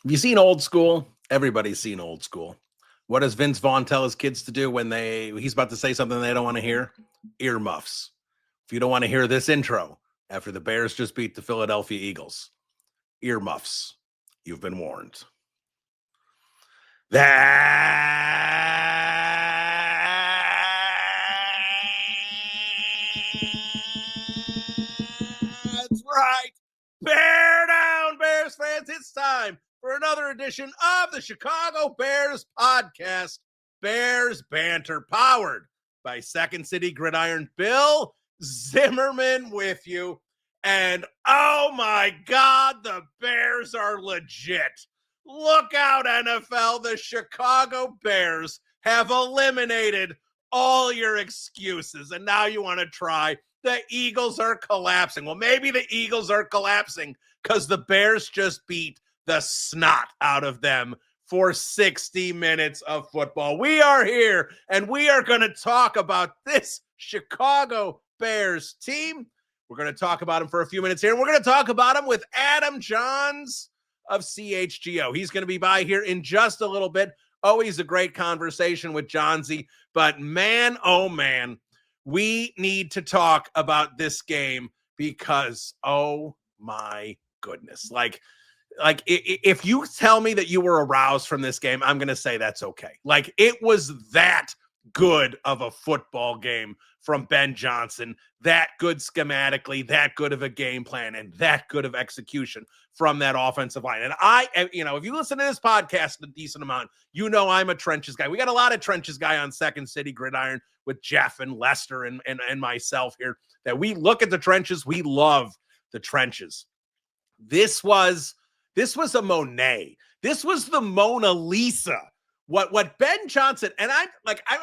Have you seen Old School? Everybody's seen Old School. What does Vince Vaughn tell his kids to do when he's about to say something they don't want to hear? Earmuffs. If you don't want to hear this intro after the Bears just beat the Philadelphia Eagles, earmuffs. You've been warned. That's right. Bear down, Bears fans. It's time for another edition of the Chicago Bears podcast, Bears Banter, powered by Second City Gridiron. Bill Zimmerman with you. And oh my God, the Bears are legit. Look out, NFL. The Chicago Bears have eliminated all your excuses. And now you want to try. The Eagles are collapsing. Well, maybe the Eagles are collapsing because the Bears just beat the snot out of them for 60 minutes of football. We are here, and we are going to talk about this Chicago Bears team. We're going to talk about him for a few minutes here, and we're going to talk about him with Adam Jahns of CHGO. He's going to be by here in just a little bit. Always a great conversation with Johnsy, but man, oh man, we need to talk about this game because, oh my goodness, like if you tell me that you were aroused from this game, I'm going to say that's okay. Like, it was that good of a football game from Ben Johnson, that good schematically, that good of a game plan, and that good of execution from that offensive line. And if you listen to this podcast a decent amount, you know I'm a trenches guy. We got a lot of trenches guy on Second City Gridiron with Jeff and Lester and myself here, that we look at the trenches. We love the trenches. This was a Monet. This was the Mona Lisa. What Ben Johnson, and I'm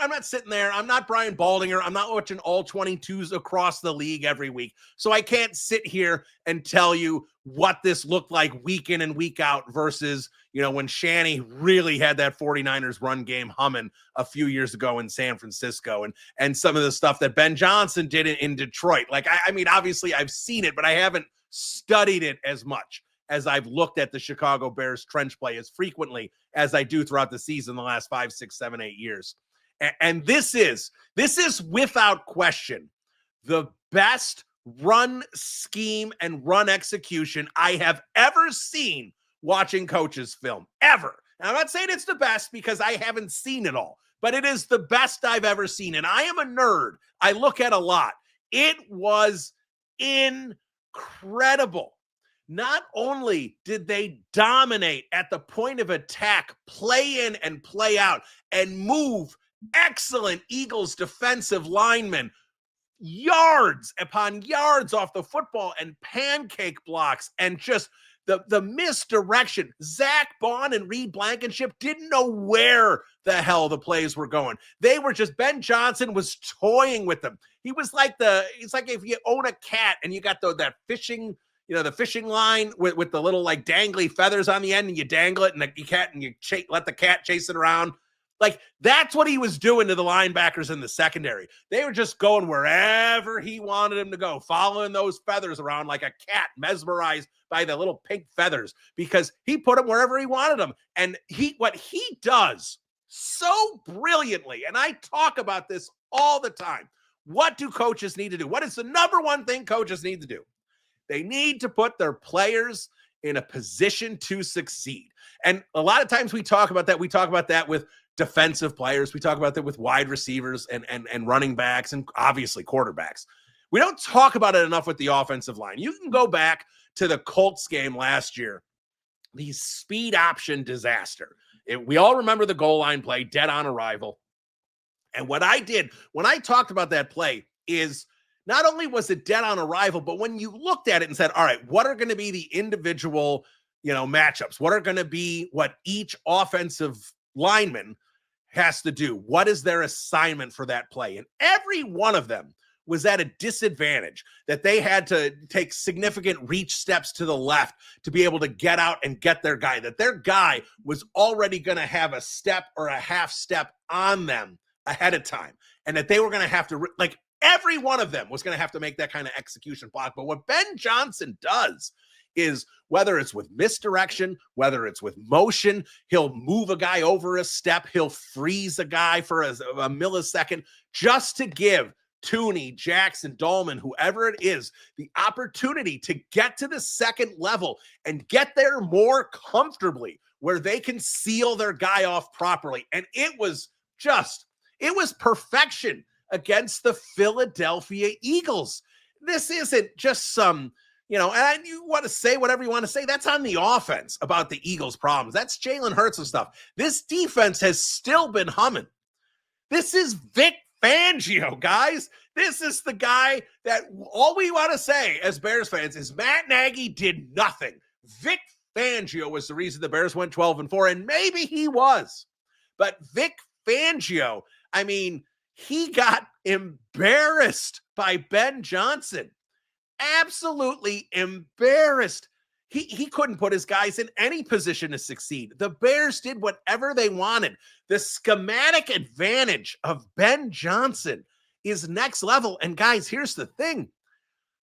not sitting there. I'm not Brian Baldinger. I'm not watching all 22s across the league every week. So I can't sit here and tell you what this looked like week in and week out versus, when Shanny really had that 49ers run game humming a few years ago in San Francisco, and some of the stuff that Ben Johnson did in Detroit. Like, I mean, obviously I've seen it, but I haven't studied it as much as I've looked at the Chicago Bears trench play as frequently as I do throughout the season the last 5, 6, 7, 8 years. And this is without question the best run scheme and run execution I have ever seen watching coaches film, ever. And I'm not saying it's the best because I haven't seen it all, but it is the best I've ever seen. And I am a nerd. I look at a lot. It was incredible. Not only did they dominate at the point of attack, play in and play out, and move excellent Eagles defensive linemen yards upon yards off the football and pancake blocks, and just the misdirection. Zach Bond and Reed Blankenship didn't know where the hell the plays were going. They were just, Ben Johnson was toying with them. It's like if you own a cat and you got that fishing, the fishing line with the little like dangly feathers on the end, and you dangle it and let the cat chase it around. Like, that's what he was doing to the linebackers in the secondary. They were just going wherever he wanted them to go, following those feathers around like a cat mesmerized by the little pink feathers, because he put them wherever he wanted them. And what he does so brilliantly, and I talk about this all the time, what do coaches need to do? What is the number one thing coaches need to do? They need to put their players in a position to succeed. And a lot of times we talk about that. We talk about that with defensive players. We talk about that with wide receivers and running backs and obviously quarterbacks. We don't talk about it enough with the offensive line. You can go back to the Colts game last year, the speed option disaster. We all remember the goal line play, dead on arrival. And what I did when I talked about that play is, not only was it dead on arrival, but when you looked at it and said, all right, what are going to be the individual, matchups? What are going to be what each offensive lineman has to do? What is their assignment for that play? And every one of them was at a disadvantage, that they had to take significant reach steps to the left to be able to get out and get their guy, that their guy was already going to have a step or a half step on them ahead of time, and that they were going to have to, every one of them was going to have to make that kind of execution block. But what Ben Johnson does is whether it's with misdirection, whether it's with motion, he'll move a guy over a step, he'll freeze a guy for a millisecond just to give Tooney, Jackson, Dolman, whoever it is, the opportunity to get to the second level and get there more comfortably where they can seal their guy off properly. And it was perfection against the Philadelphia Eagles. This isn't just some, and you want to say whatever you want to say. That's on the offense about the Eagles' problems. That's Jalen Hurts and stuff. This defense has still been humming. This is Vic Fangio, guys. This is the guy that all we want to say as Bears fans is Matt Nagy did nothing. Vic Fangio was the reason the Bears went 12-4, and maybe he was. But Vic Fangio, he got embarrassed by Ben Johnson. Absolutely embarrassed. He couldn't put his guys in any position to succeed. The Bears did whatever they wanted. The schematic advantage of Ben Johnson is next level. And guys, here's the thing.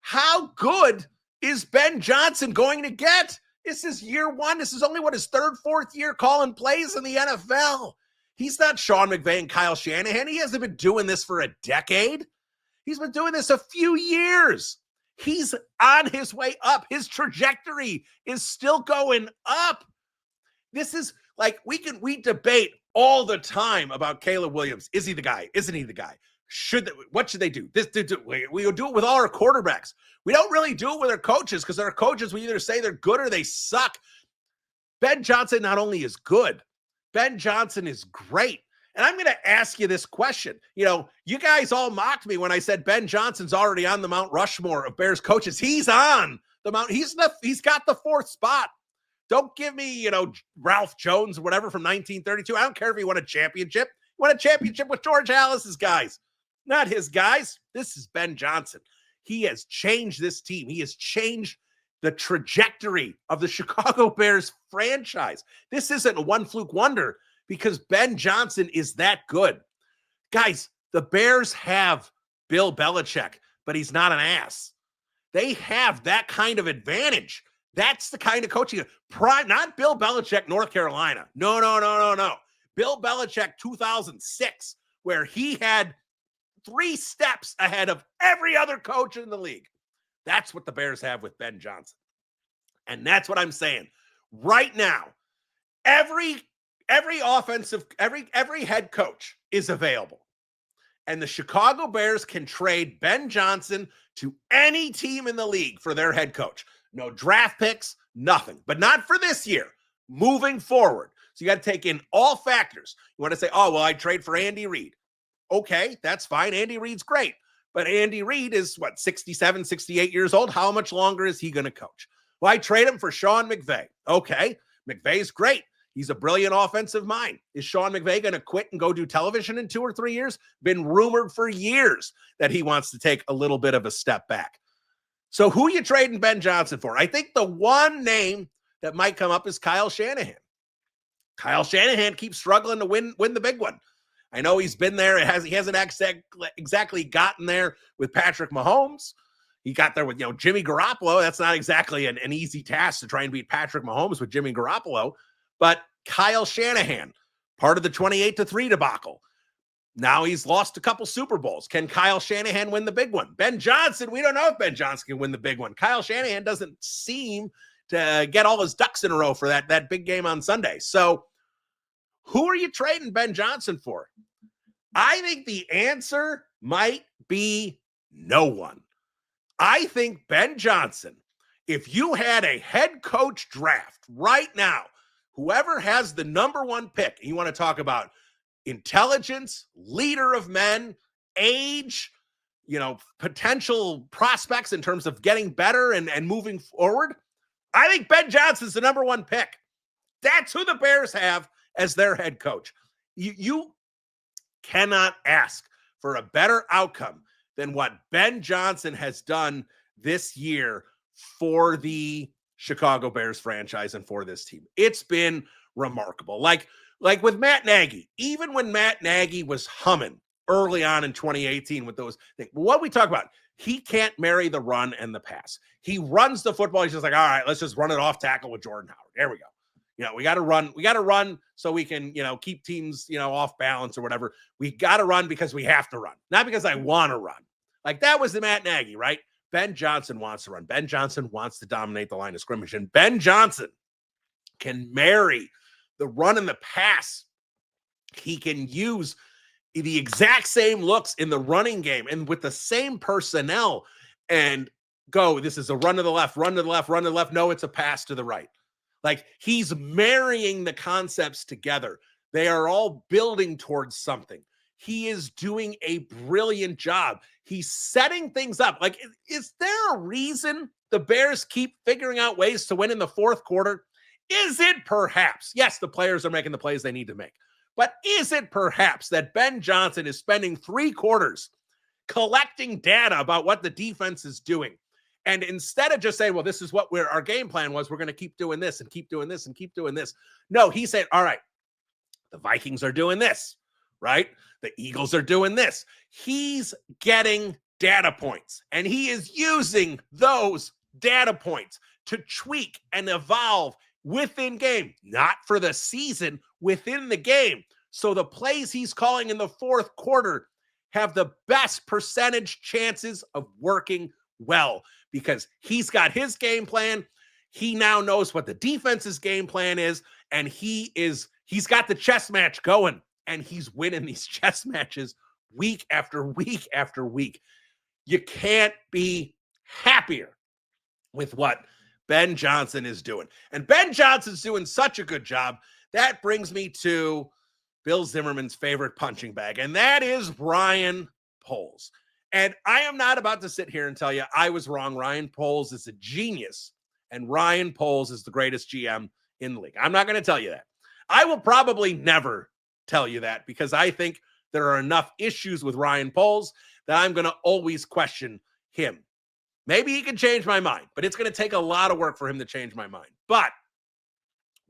How good is Ben Johnson going to get? This is year one. This is only his third, fourth year calling plays in the NFL. He's not Sean McVay and Kyle Shanahan. He hasn't been doing this for a decade. He's been doing this a few years. He's on his way up. His trajectory is still going up. This is like we debate all the time about Caleb Williams. Is he the guy? Isn't he the guy? What should they do? We do it with all our quarterbacks. We don't really do it with our coaches because our coaches, we either say they're good or they suck. Ben Johnson not only is good, Ben Johnson is great. And I'm going to ask you this question. You guys all mocked me when I said Ben Johnson's already on the Mount Rushmore of Bears coaches. He's on the Mount. He's got the fourth spot. Don't give me, Ralph Jones or whatever from 1932. I don't care if he won a championship. He won a championship with George Halas's guys, not his guys. This is Ben Johnson. He has changed this team. He has changed the trajectory of the Chicago Bears franchise. This isn't a one fluke wonder because Ben Johnson is that good. Guys, the Bears have Bill Belichick, but he's not an ass. They have that kind of advantage. That's the kind of coaching. Not Bill Belichick, North Carolina. No. Bill Belichick, 2006, where he had 3 steps ahead of every other coach in the league. That's what the Bears have with Ben Johnson. And that's what I'm saying. Right now, every head coach is available. And the Chicago Bears can trade Ben Johnson to any team in the league for their head coach. No draft picks, nothing. But not for this year. Moving forward. So you got to take in all factors. You want to say, I'd trade for Andy Reid. Okay, that's fine. Andy Reid's great. But Andy Reid is, 67, 68 years old? How much longer is he going to coach? Well, I trade him for Sean McVay. Okay, McVay's great. He's a brilliant offensive mind. Is Sean McVay going to quit and go do television in 2 or 3 years? Been rumored for years that he wants to take a little bit of a step back. So who are you trading Ben Johnson for? I think the one name that might come up is Kyle Shanahan. Kyle Shanahan keeps struggling to win the big one. I know he's been there. He hasn't exactly gotten there with Patrick Mahomes. He got there with, Jimmy Garoppolo. That's not exactly an easy task to try and beat Patrick Mahomes with Jimmy Garoppolo. But Kyle Shanahan, part of the 28-3 debacle. Now he's lost a couple Super Bowls. Can Kyle Shanahan win the big one? Ben Johnson, we don't know if Ben Johnson can win the big one. Kyle Shanahan doesn't seem to get all his ducks in a row for that big game on Sunday. So who are you trading Ben Johnson for? I think the answer might be no one. I think Ben Johnson, if you had a head coach draft right now, whoever has the number 1 pick, and you want to talk about intelligence, leader of men, age, potential prospects in terms of getting better and moving forward, I think Ben Johnson's the number 1 pick. That's who the Bears have as their head coach. You cannot ask for a better outcome than what Ben Johnson has done this year for the Chicago Bears franchise and for this team. It's been remarkable. Like with Matt Nagy, even when Matt Nagy was humming early on in 2018 with those things, what we talk about, he can't marry the run and the pass. He runs the football. He's just like, all right, let's just run it off tackle with Jordan Howard. There we go. We got to run. We got to run so we can, keep teams, off balance or whatever. We got to run because we have to run, not because I want to run. Like that was the Matt Nagy, right? Ben Johnson wants to run. Ben Johnson wants to dominate the line of scrimmage. And Ben Johnson can marry the run and the pass. He can use the exact same looks in the running game and with the same personnel and go, this is a run to the left, run to the left, run to the left. No, it's a pass to the right. Like he's marrying the concepts together. They are all building towards something. He is doing a brilliant job. He's setting things up. Like, is there a reason the Bears keep figuring out ways to win in the fourth quarter? Is it perhaps, yes, the players are making the plays they need to make, but is it perhaps that Ben Johnson is spending 3 quarters collecting data about what the defense is doing? And instead of just saying, well, this is what our game plan was, we're going to keep doing this and keep doing this and keep doing this. No, he said, all right, the Vikings are doing this, right? The Eagles are doing this. He's getting data points, and he is using those data points to tweak and evolve within game, not for the season, within the game. So the plays he's calling in the fourth quarter have the best percentage chances of working well because he's got his game plan. He now knows what the defense's game plan is, and he's got the chess match going, and he's winning these chess matches week after week after week. You can't be happier with what Ben Johnson is doing. And Ben Johnson's doing such a good job. That brings me to Bill Zimmerman's favorite punching bag, and that is Ryan Poles. And I am not about to sit here and tell you I was wrong. Ryan Poles is a genius, and Ryan Poles is the greatest GM in the league. I'm not going to tell you that. I will probably never tell you that because I think there are enough issues with Ryan Poles that I'm going to always question him. Maybe he can change my mind, but it's going to take a lot of work for him to change my mind. But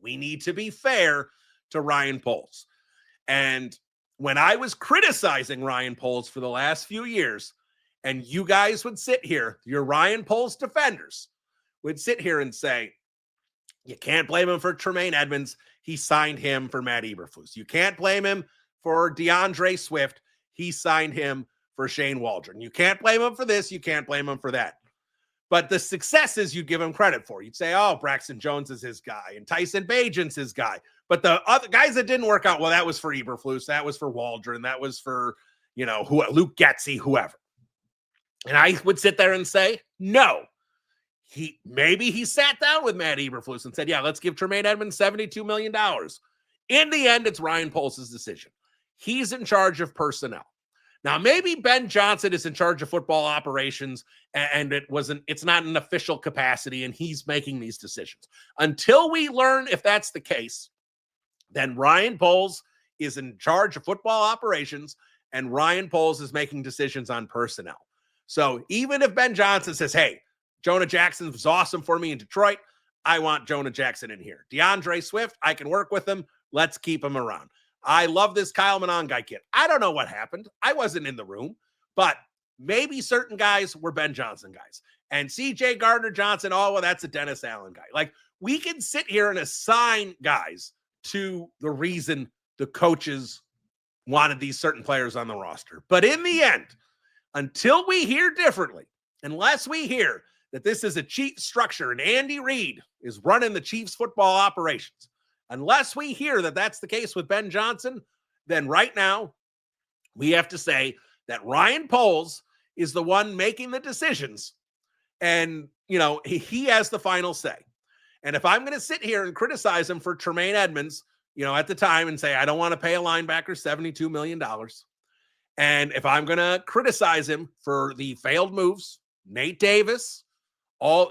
we need to be fair to Ryan Poles. And when I was criticizing Ryan Poles for the last few years, and you guys would sit here, your Ryan Poles defenders would sit here and say, you can't blame him for Tremaine Edmonds. He signed him for Matt Eberflus. You can't blame him for DeAndre Swift. He signed him for Shane Waldron. You can't blame him for this. You can't blame him for that. But the successes you give him credit for. You'd say, oh, Braxton Jones is his guy, and Tyson Bagent's his guy. But the other guys that didn't work out, well, that was for Eberflus. That was for Waldron. That was for, Luke Getsy, whoever. And I would sit there and say, no. Maybe he sat down with Matt Eberflus and said, yeah, let's give Tremaine Edmonds $72 million. In the end, it's Ryan Poles' decision. He's in charge of personnel. Now, maybe Ben Johnson is in charge of football operations and it's not an official capacity and he's making these decisions. Until we learn if that's the case, then Ryan Poles is in charge of football operations and Ryan Poles is making decisions on personnel. So even if Ben Johnson says, hey, Jonah Jackson was awesome for me in Detroit, I want Jonah Jackson in here. DeAndre Swift, I can work with him. Let's keep him around. I love this Kyle Monangai kid. I don't know what happened. I wasn't in the room, but maybe certain guys were Ben Johnson guys. And CJ Gardner-Johnson, oh, well, that's a Dennis Allen guy. Like, we can sit here and assign guys to the reason the coaches wanted these certain players on the roster. But in the end, until we hear differently, unless we hear that this is a Chiefs structure and Andy Reid is running the Chiefs football operations, unless we hear that that's the case with Ben Johnson, then right now we have to say that Ryan Poles is the one making the decisions and, he has the final say. And if I'm going to sit here and criticize him for Tremaine Edmonds, at the time and say, I don't want to pay a linebacker $72 million. And if I'm going to criticize him for the failed moves, Nate Davis,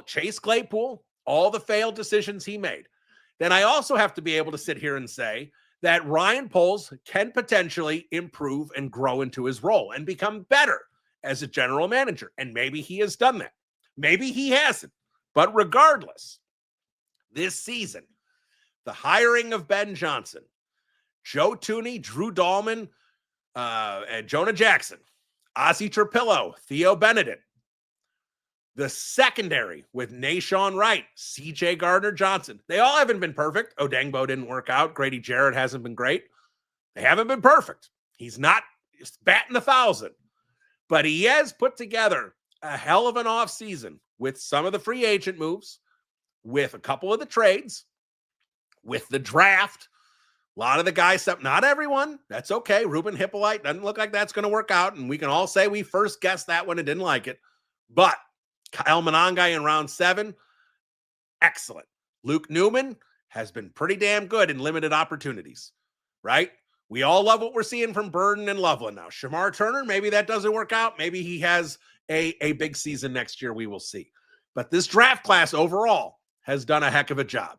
Chase Claypool, all the failed decisions he made, then I also have to be able to sit here and say that Ryan Poles can potentially improve and grow into his role and become better as a general manager. And maybe he has done that. Maybe he hasn't. But regardless, this season, the hiring of Ben Johnson, Joe Thuney, Drew Dahlman, and Jonah Jackson, Ozzie Trapillo, Theo Benedict, The secondary with Nashawn Wright, C.J. Gardner-Johnson. They all haven't been perfect. Odengbo didn't work out. Grady Jarrett hasn't been great. They haven't been perfect. He's not batting 1,000. But he has put together a hell of an offseason with some of the free agent moves, with a couple of the trades, with the draft. A lot of the guys, not everyone. That's okay. Ruben Hippolyte doesn't look like that's going to work out. And we can all say we first guessed that one and didn't like it. But Kyle Monangai in round 7, excellent. Luke Newman has been pretty damn good in limited opportunities, right? We all love what we're seeing from Burden and Loveland now. Shamar Turner, maybe that doesn't work out. Maybe he has a big season next year. We will see. But this draft class overall has done a heck of a job.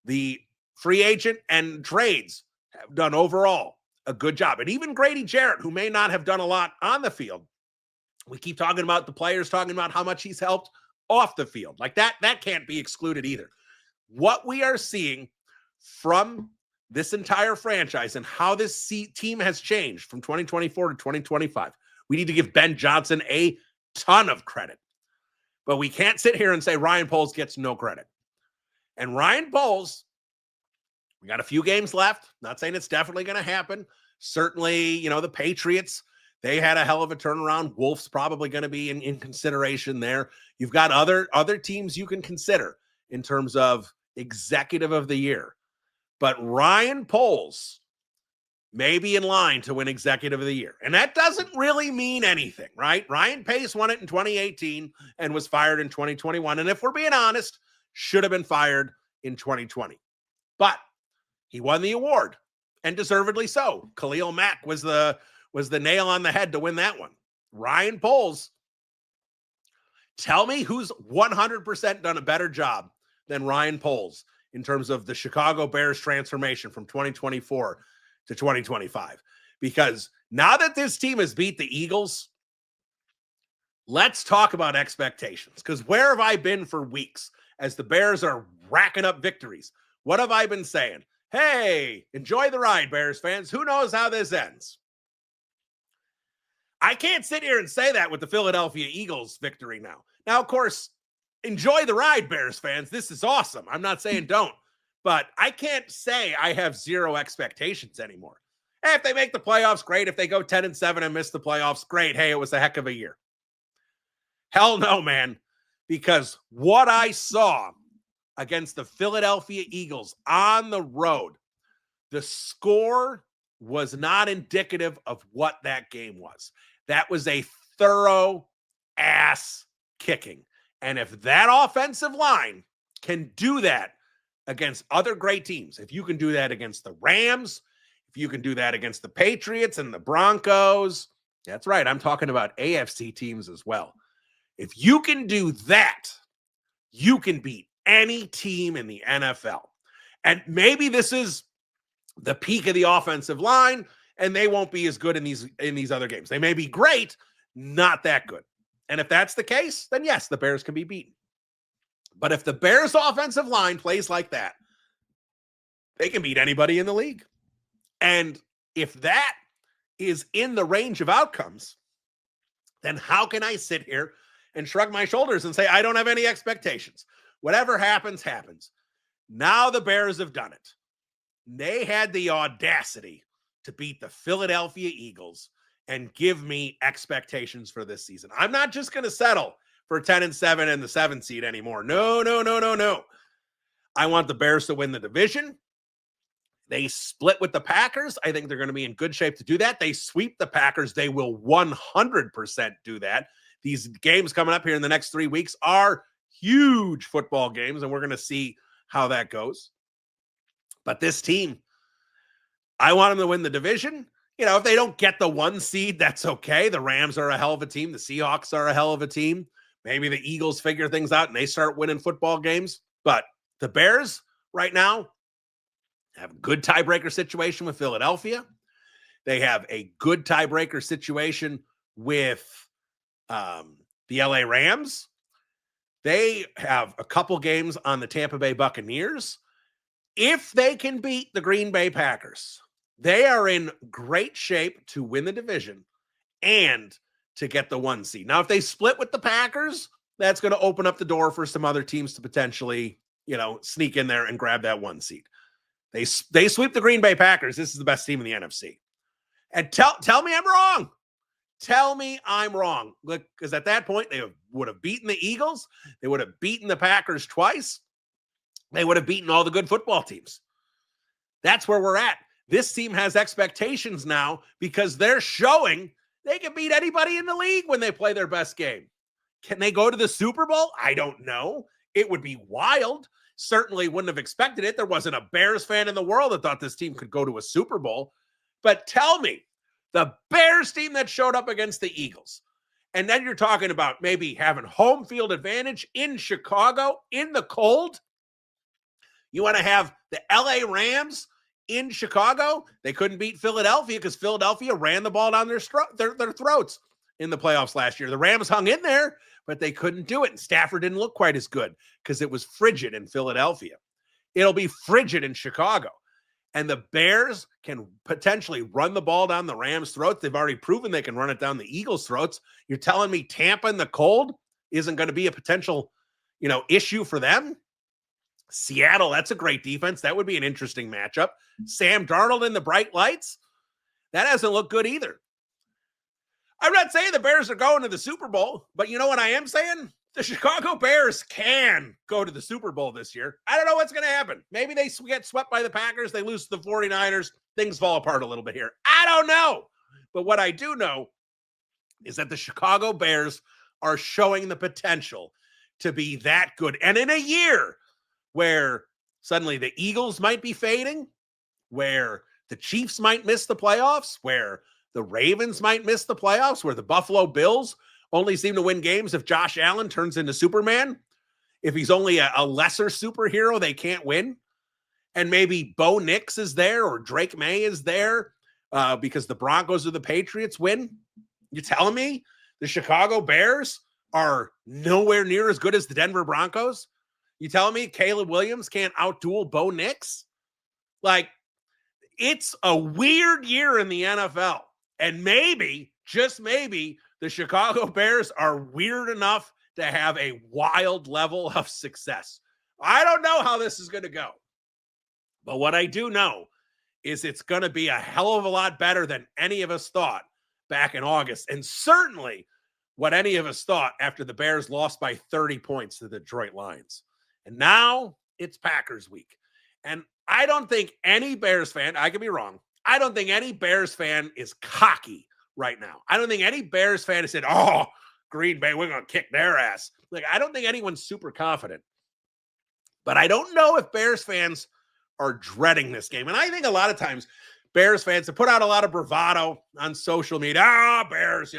The free agent and trades have done overall a good job. And even Grady Jarrett, who may not have done a lot on the field, we keep talking about the players, talking about how much he's helped off the field. Like that can't be excluded either. What we are seeing from this entire franchise and how this team has changed from 2024 to 2025, we need to give Ben Johnson a ton of credit. But we can't sit here and say Ryan Poles gets no credit. And Ryan Poles, we got a few games left. Not saying it's definitely going to happen. Certainly, the Patriots, they had a hell of a turnaround. Wolf's probably going to be in consideration there. You've got other teams you can consider in terms of executive of the year. But Ryan Poles may be in line to win executive of the year. And that doesn't really mean anything, right? Ryan Pace won it in 2018 and was fired in 2021. And if we're being honest, should have been fired in 2020. But he won the award, and deservedly so. Khalil Mack was the nail on the head to win that one. Ryan Poles, tell me who's 100% done a better job than Ryan Poles in terms of the Chicago Bears transformation from 2024 to 2025. Because now that this team has beat the Eagles, let's talk about expectations. Because where have I been for weeks as the Bears are racking up victories? What have I been saying? Hey, enjoy the ride, Bears fans. Who knows how this ends? I can't sit here and say that with the Philadelphia Eagles victory now. Now, of course, enjoy the ride, Bears fans. This is awesome. I'm not saying don't, but I can't say I have zero expectations anymore. Hey, if they make the playoffs, great. If they go 10-7 and miss the playoffs, great. Hey, it was a heck of a year. Hell no, man, because what I saw against the Philadelphia Eagles on the road, the score was not indicative of what that game was. That was a thorough ass kicking. And if that offensive line can do that against other great teams, if you can do that against the Rams, if you can do that against the Patriots and the Broncos, that's right, I'm talking about AFC teams as well. If you can do that, you can beat any team in the NFL. And maybe this is the peak of the offensive line, and they won't be as good in these other games. They may be great, not that good. And if that's the case, then yes, the Bears can be beaten. But if the Bears offensive line plays like that, they can beat anybody in the league. And if that is in the range of outcomes, then how can I sit here and shrug my shoulders and say, I don't have any expectations? Whatever happens, happens. Now the Bears have done it. They had the audacity to beat the Philadelphia Eagles and give me expectations for this season. I'm not just going to settle for 10-7 and the 7th seed anymore. No. I want the Bears to win the division. They split with the Packers. I think they're going to be in good shape to do that. They sweep the Packers. They will 100% do that. These games coming up here in the next 3 weeks are huge football games, and we're going to see how that goes. But this team, I want them to win the division. If they don't get the 1 seed, that's okay. The Rams are a hell of a team. The Seahawks are a hell of a team. Maybe the Eagles figure things out and they start winning football games. But the Bears right now have a good tiebreaker situation with Philadelphia. They have a good tiebreaker situation with the LA Rams. They have a couple games on the Tampa Bay Buccaneers. If they can beat the Green Bay Packers, they are in great shape to win the division and to get the 1 seed. Now, if they split with the Packers, that's going to open up the door for some other teams to potentially, sneak in there and grab that 1 seed. They sweep the Green Bay Packers. This is the best team in the NFC. And tell me I'm wrong. Tell me I'm wrong. Look, because at that point, they would have beaten the Eagles. They would have beaten the Packers twice. They would have beaten all the good football teams. That's where we're at. This team has expectations now because they're showing they can beat anybody in the league when they play their best game. Can they go to the Super Bowl? I don't know. It would be wild. Certainly wouldn't have expected it. There wasn't a Bears fan in the world that thought this team could go to a Super Bowl. But tell me, the Bears team that showed up against the Eagles, and then you're talking about maybe having home field advantage in Chicago in the cold. You want to have the LA Rams in Chicago? They couldn't beat Philadelphia because Philadelphia ran the ball down their throats in the playoffs last year. The Rams hung in there, but they couldn't do it. And Stafford didn't look quite as good because it was frigid in Philadelphia. It'll be frigid in Chicago. And the Bears can potentially run the ball down the Rams' throats. They've already proven they can run it down the Eagles' throats. You're telling me Tampa in the cold isn't going to be a potential, issue for them? Seattle, that's a great defense. That would be an interesting matchup. Sam Darnold in the bright lights. That hasn't looked good either. I'm not saying the Bears are going to the Super Bowl, but you know what I am saying? The Chicago Bears can go to the Super Bowl this year. I don't know what's going to happen. Maybe they get swept by the Packers. They lose to the 49ers. Things fall apart a little bit here. I don't know. But what I do know is that the Chicago Bears are showing the potential to be that good. And in a year where suddenly the Eagles might be fading, where the Chiefs might miss the playoffs, where the Ravens might miss the playoffs, where the Buffalo Bills only seem to win games if Josh Allen turns into Superman. If he's only a lesser superhero, they can't win. And maybe Bo Nix is there or Drake May is there because the Broncos or the Patriots win. You telling me the Chicago Bears are nowhere near as good as the Denver Broncos? You telling me Caleb Williams can't outduel Bo Nix? Like, it's a weird year in the NFL. And maybe, just maybe, the Chicago Bears are weird enough to have a wild level of success. I don't know how this is going to go. But what I do know is it's going to be a hell of a lot better than any of us thought back in August. And certainly what any of us thought after the Bears lost by 30 points to the Detroit Lions. And now it's Packers week. And I don't think any Bears fan, I could be wrong, I don't think any Bears fan is cocky right now. I don't think any Bears fan has said, oh, Green Bay, we're going to kick their ass. Like, I don't think anyone's super confident. But I don't know if Bears fans are dreading this game. And I think a lot of times Bears fans have put out a lot of bravado on social media. Bears,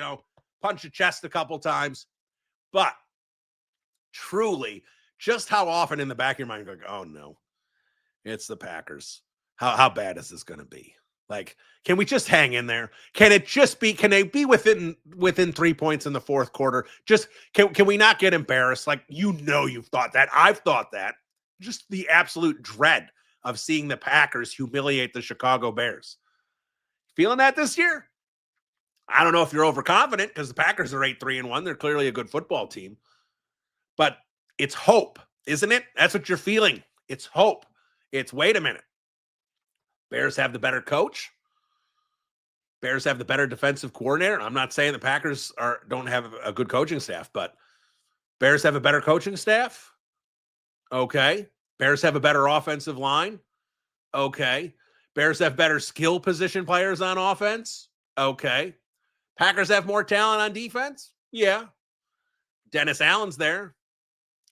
punch the chest a couple times. But truly, just how often in the back of your mind, you're like, oh, no, it's the Packers. How bad is this going to be? Like, can we just hang in there? Can they be within 3 points in the fourth quarter? Just, can we not get embarrassed? Like, you've thought that. I've thought that. Just the absolute dread of seeing the Packers humiliate the Chicago Bears. Feeling that this year? I don't know if you're overconfident because the Packers are 8-3-1. They're clearly a good football team. But it's hope, isn't it? That's what you're feeling. It's hope. It's, wait a minute. Bears have the better coach. Bears have the better defensive coordinator. I'm not saying the Packers don't have a good coaching staff, but Bears have a better coaching staff. Okay. Bears have a better offensive line. Okay. Bears have better skill position players on offense. Okay. Packers have more talent on defense. Yeah. Dennis Allen's there.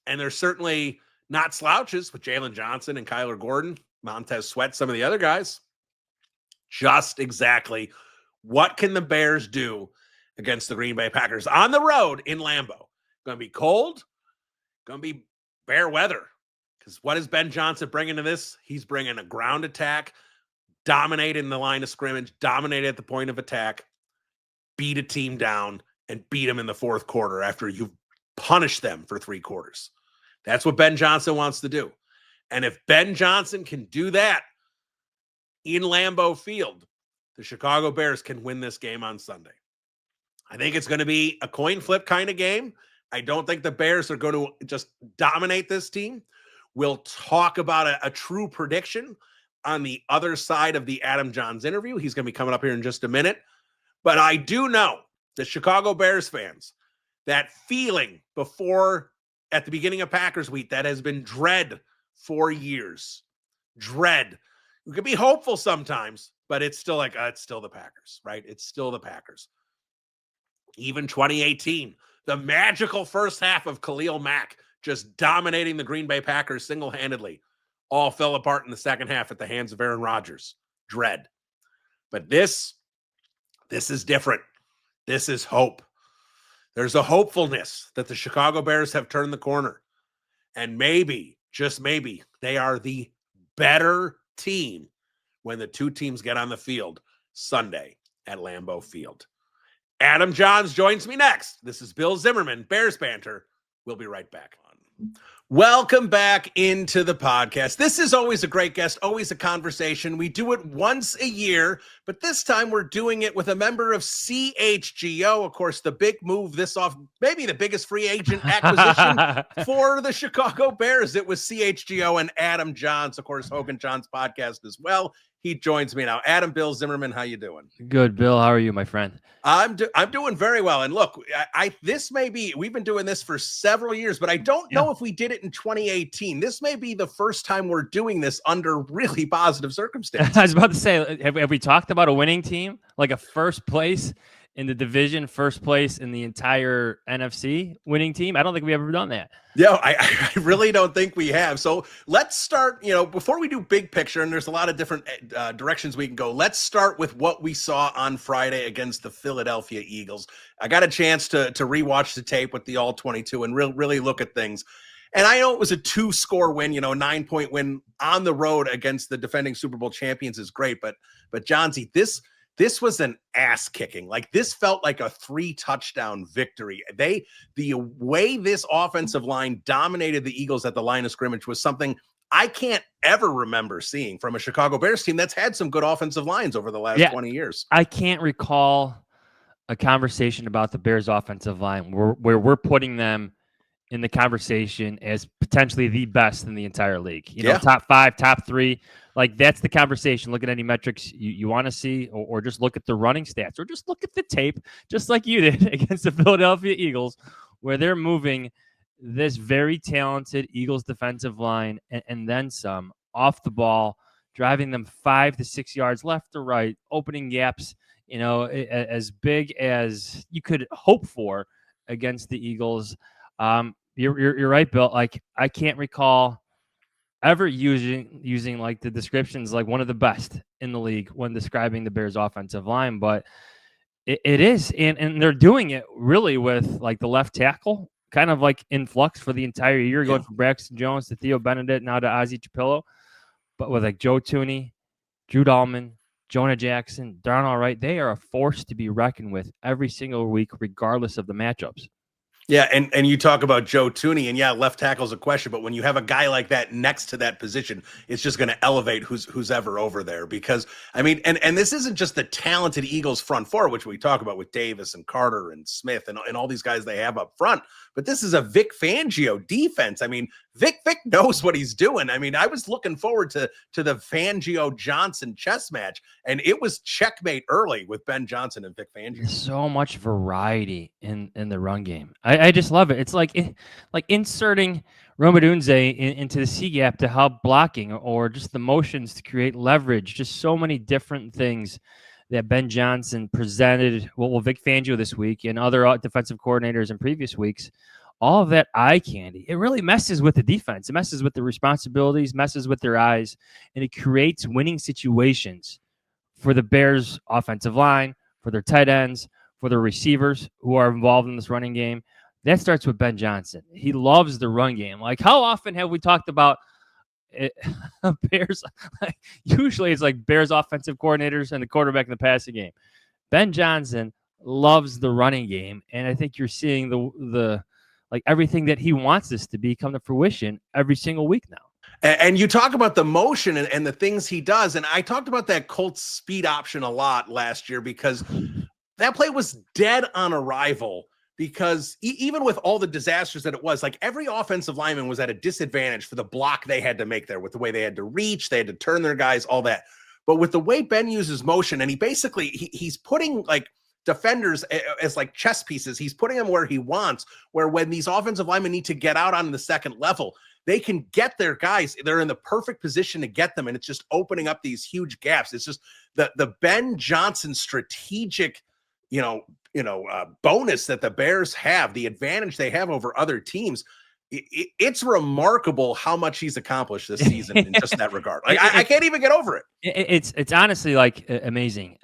And they're certainly not slouches with Jalen Johnson and Kyler Gordon, Montez Sweat, some of the other guys. Just exactly what can the Bears do against the Green Bay Packers on the road in Lambeau? Going to be cold. Going to be bear weather. Because what is Ben Johnson bringing to this? He's bringing a ground attack, dominate in the line of scrimmage, dominate at the point of attack, beat a team down, and beat them in the fourth quarter after you've punished them for 3 quarters. That's what Ben Johnson wants to do. And if Ben Johnson can do that in Lambeau Field, the Chicago Bears can win this game on Sunday. I think it's going to be a coin flip kind of game. I don't think the Bears are going to just dominate this team. We'll talk about a true prediction on the other side of the Adam Jahns interview. He's going to be coming up here in just a minute. But I do know the Chicago Bears fans, that feeling before at the beginning of Packers week that has been dread for years. Dread. You can be hopeful sometimes, but it's still like, it's still the Packers, right? It's still the Packers. Even 2018, the magical first half of Khalil Mack just dominating the Green Bay Packers single-handedly, all fell apart in the second half at the hands of Aaron Rodgers. Dread. But this is different. This is hope. There's a hopefulness that the Chicago Bears have turned the corner. And maybe, just maybe, they are the better team when the two teams get on the field Sunday at Lambeau Field. Adam Jahns joins me next. This is Bill Zimmerman, Bears Banter. We'll be right back. Welcome back into the podcast. This is always a great guest, always a conversation. We do it once a year, but this time we're doing it with a member of CHGO. Of course, the big move this off, maybe the biggest free agent acquisition for the Chicago Bears. It was CHGO and Adam Jahns, of course, Hogan John's podcast as well. He joins me now. Adam, Bill Zimmerman, how you doing? Good, Bill. How are you, my friend? I'm doing very well. And look, this may be, we've been doing this for several years, but I don't know if we did it in 2018. This may be the first time we're doing this under really positive circumstances. I was about to say, have we talked about a winning team? Like a first place in the division, first place in the entire NFC winning team? I don't think we've ever done that. Yeah, I really don't think we have. So let's start, before we do big picture, and there's a lot of different directions we can go, let's start with what we saw on Friday against the Philadelphia Eagles. I got a chance to rewatch the tape with the All-22 and really look at things. And I know it was a 2-score win, 9-point win on the road against the defending Super Bowl champions is great. But Johnsy, this was an ass kicking. Like, this felt like a 3-touchdown victory. The way this offensive line dominated the Eagles at the line of scrimmage was something I can't ever remember seeing from a Chicago Bears team that's had some good offensive lines over the last 20 years. I can't recall a conversation about the Bears offensive line where we're putting them in the conversation as potentially the best in the entire league. Top 5, top 3. Like, that's the conversation. Look at any metrics you want to see, or just look at the running stats, or just look at the tape, just like you did against the Philadelphia Eagles, where they're moving this very talented Eagles defensive line and then some off the ball, driving them 5 to 6 yards left or right, opening gaps, as big as you could hope for against the Eagles. You're right, Bill. Like, I can't recall ever using like the descriptions like one of the best in the league when describing the Bears offensive line, but it is, and they're doing it really with like the left tackle kind of like in flux for the entire year, going from Braxton Jones to Theo Benedict, now to Ozzie Chapillo, but with like Joe Thuney, Drew Dahlman, Jonah Jackson, Darnell Wright, they are a force to be reckoned with every single week, regardless of the matchups. Yeah, and you talk about Joe Thuney, and left tackle's a question, but when you have a guy like that next to that position, it's just going to elevate who's ever over there. Because, I mean, and this isn't just the talented Eagles front four, which we talk about with Davis and Carter and Smith and all these guys they have up front, but this is a Vic Fangio defense. I mean, Vic knows what he's doing. I mean, I was looking forward to the Fangio-Johnson chess match, and it was checkmate early with Ben Johnson and Vic Fangio. So much variety in the run game. I just love it. It's like inserting Romadunze into the C gap to help blocking, or just the motions to create leverage. Just so many different things that Ben Johnson presented. Well, Vic Fangio this week and other defensive coordinators in previous weeks. All of that eye candy. It really messes with the defense. It messes with the responsibilities, messes with their eyes, and it creates winning situations for the Bears' offensive line, for their tight ends, for their receivers who are involved in this running game. That starts with Ben Johnson. He loves the run game. Like, how often have we talked about it, Bears? Usually it's like Bears offensive coordinators and the quarterback in the passing game. Ben Johnson loves the running game, and I think you're seeing the like everything that he wants this to be come to fruition every single week now. And you talk about the motion and the things he does. And I talked about that Colts speed option a lot last year because that play was dead on arrival because even with all the disasters that it was, like every offensive lineman was at a disadvantage for the block they had to make there with the way they had to reach, they had to turn their guys, all that. But with the way Ben uses motion, and he's putting like defenders as like chess pieces, he's putting them where he wants, where when these offensive linemen need to get out on the second level, they can get their guys. They're in the perfect position to get them. And it's just opening up these huge gaps. It's just the Ben Johnson strategic, bonus that the Bears have, the advantage they have over other teams. It's remarkable how much he's accomplished this season in just that regard. Like I can't even get over it. It's honestly like amazing.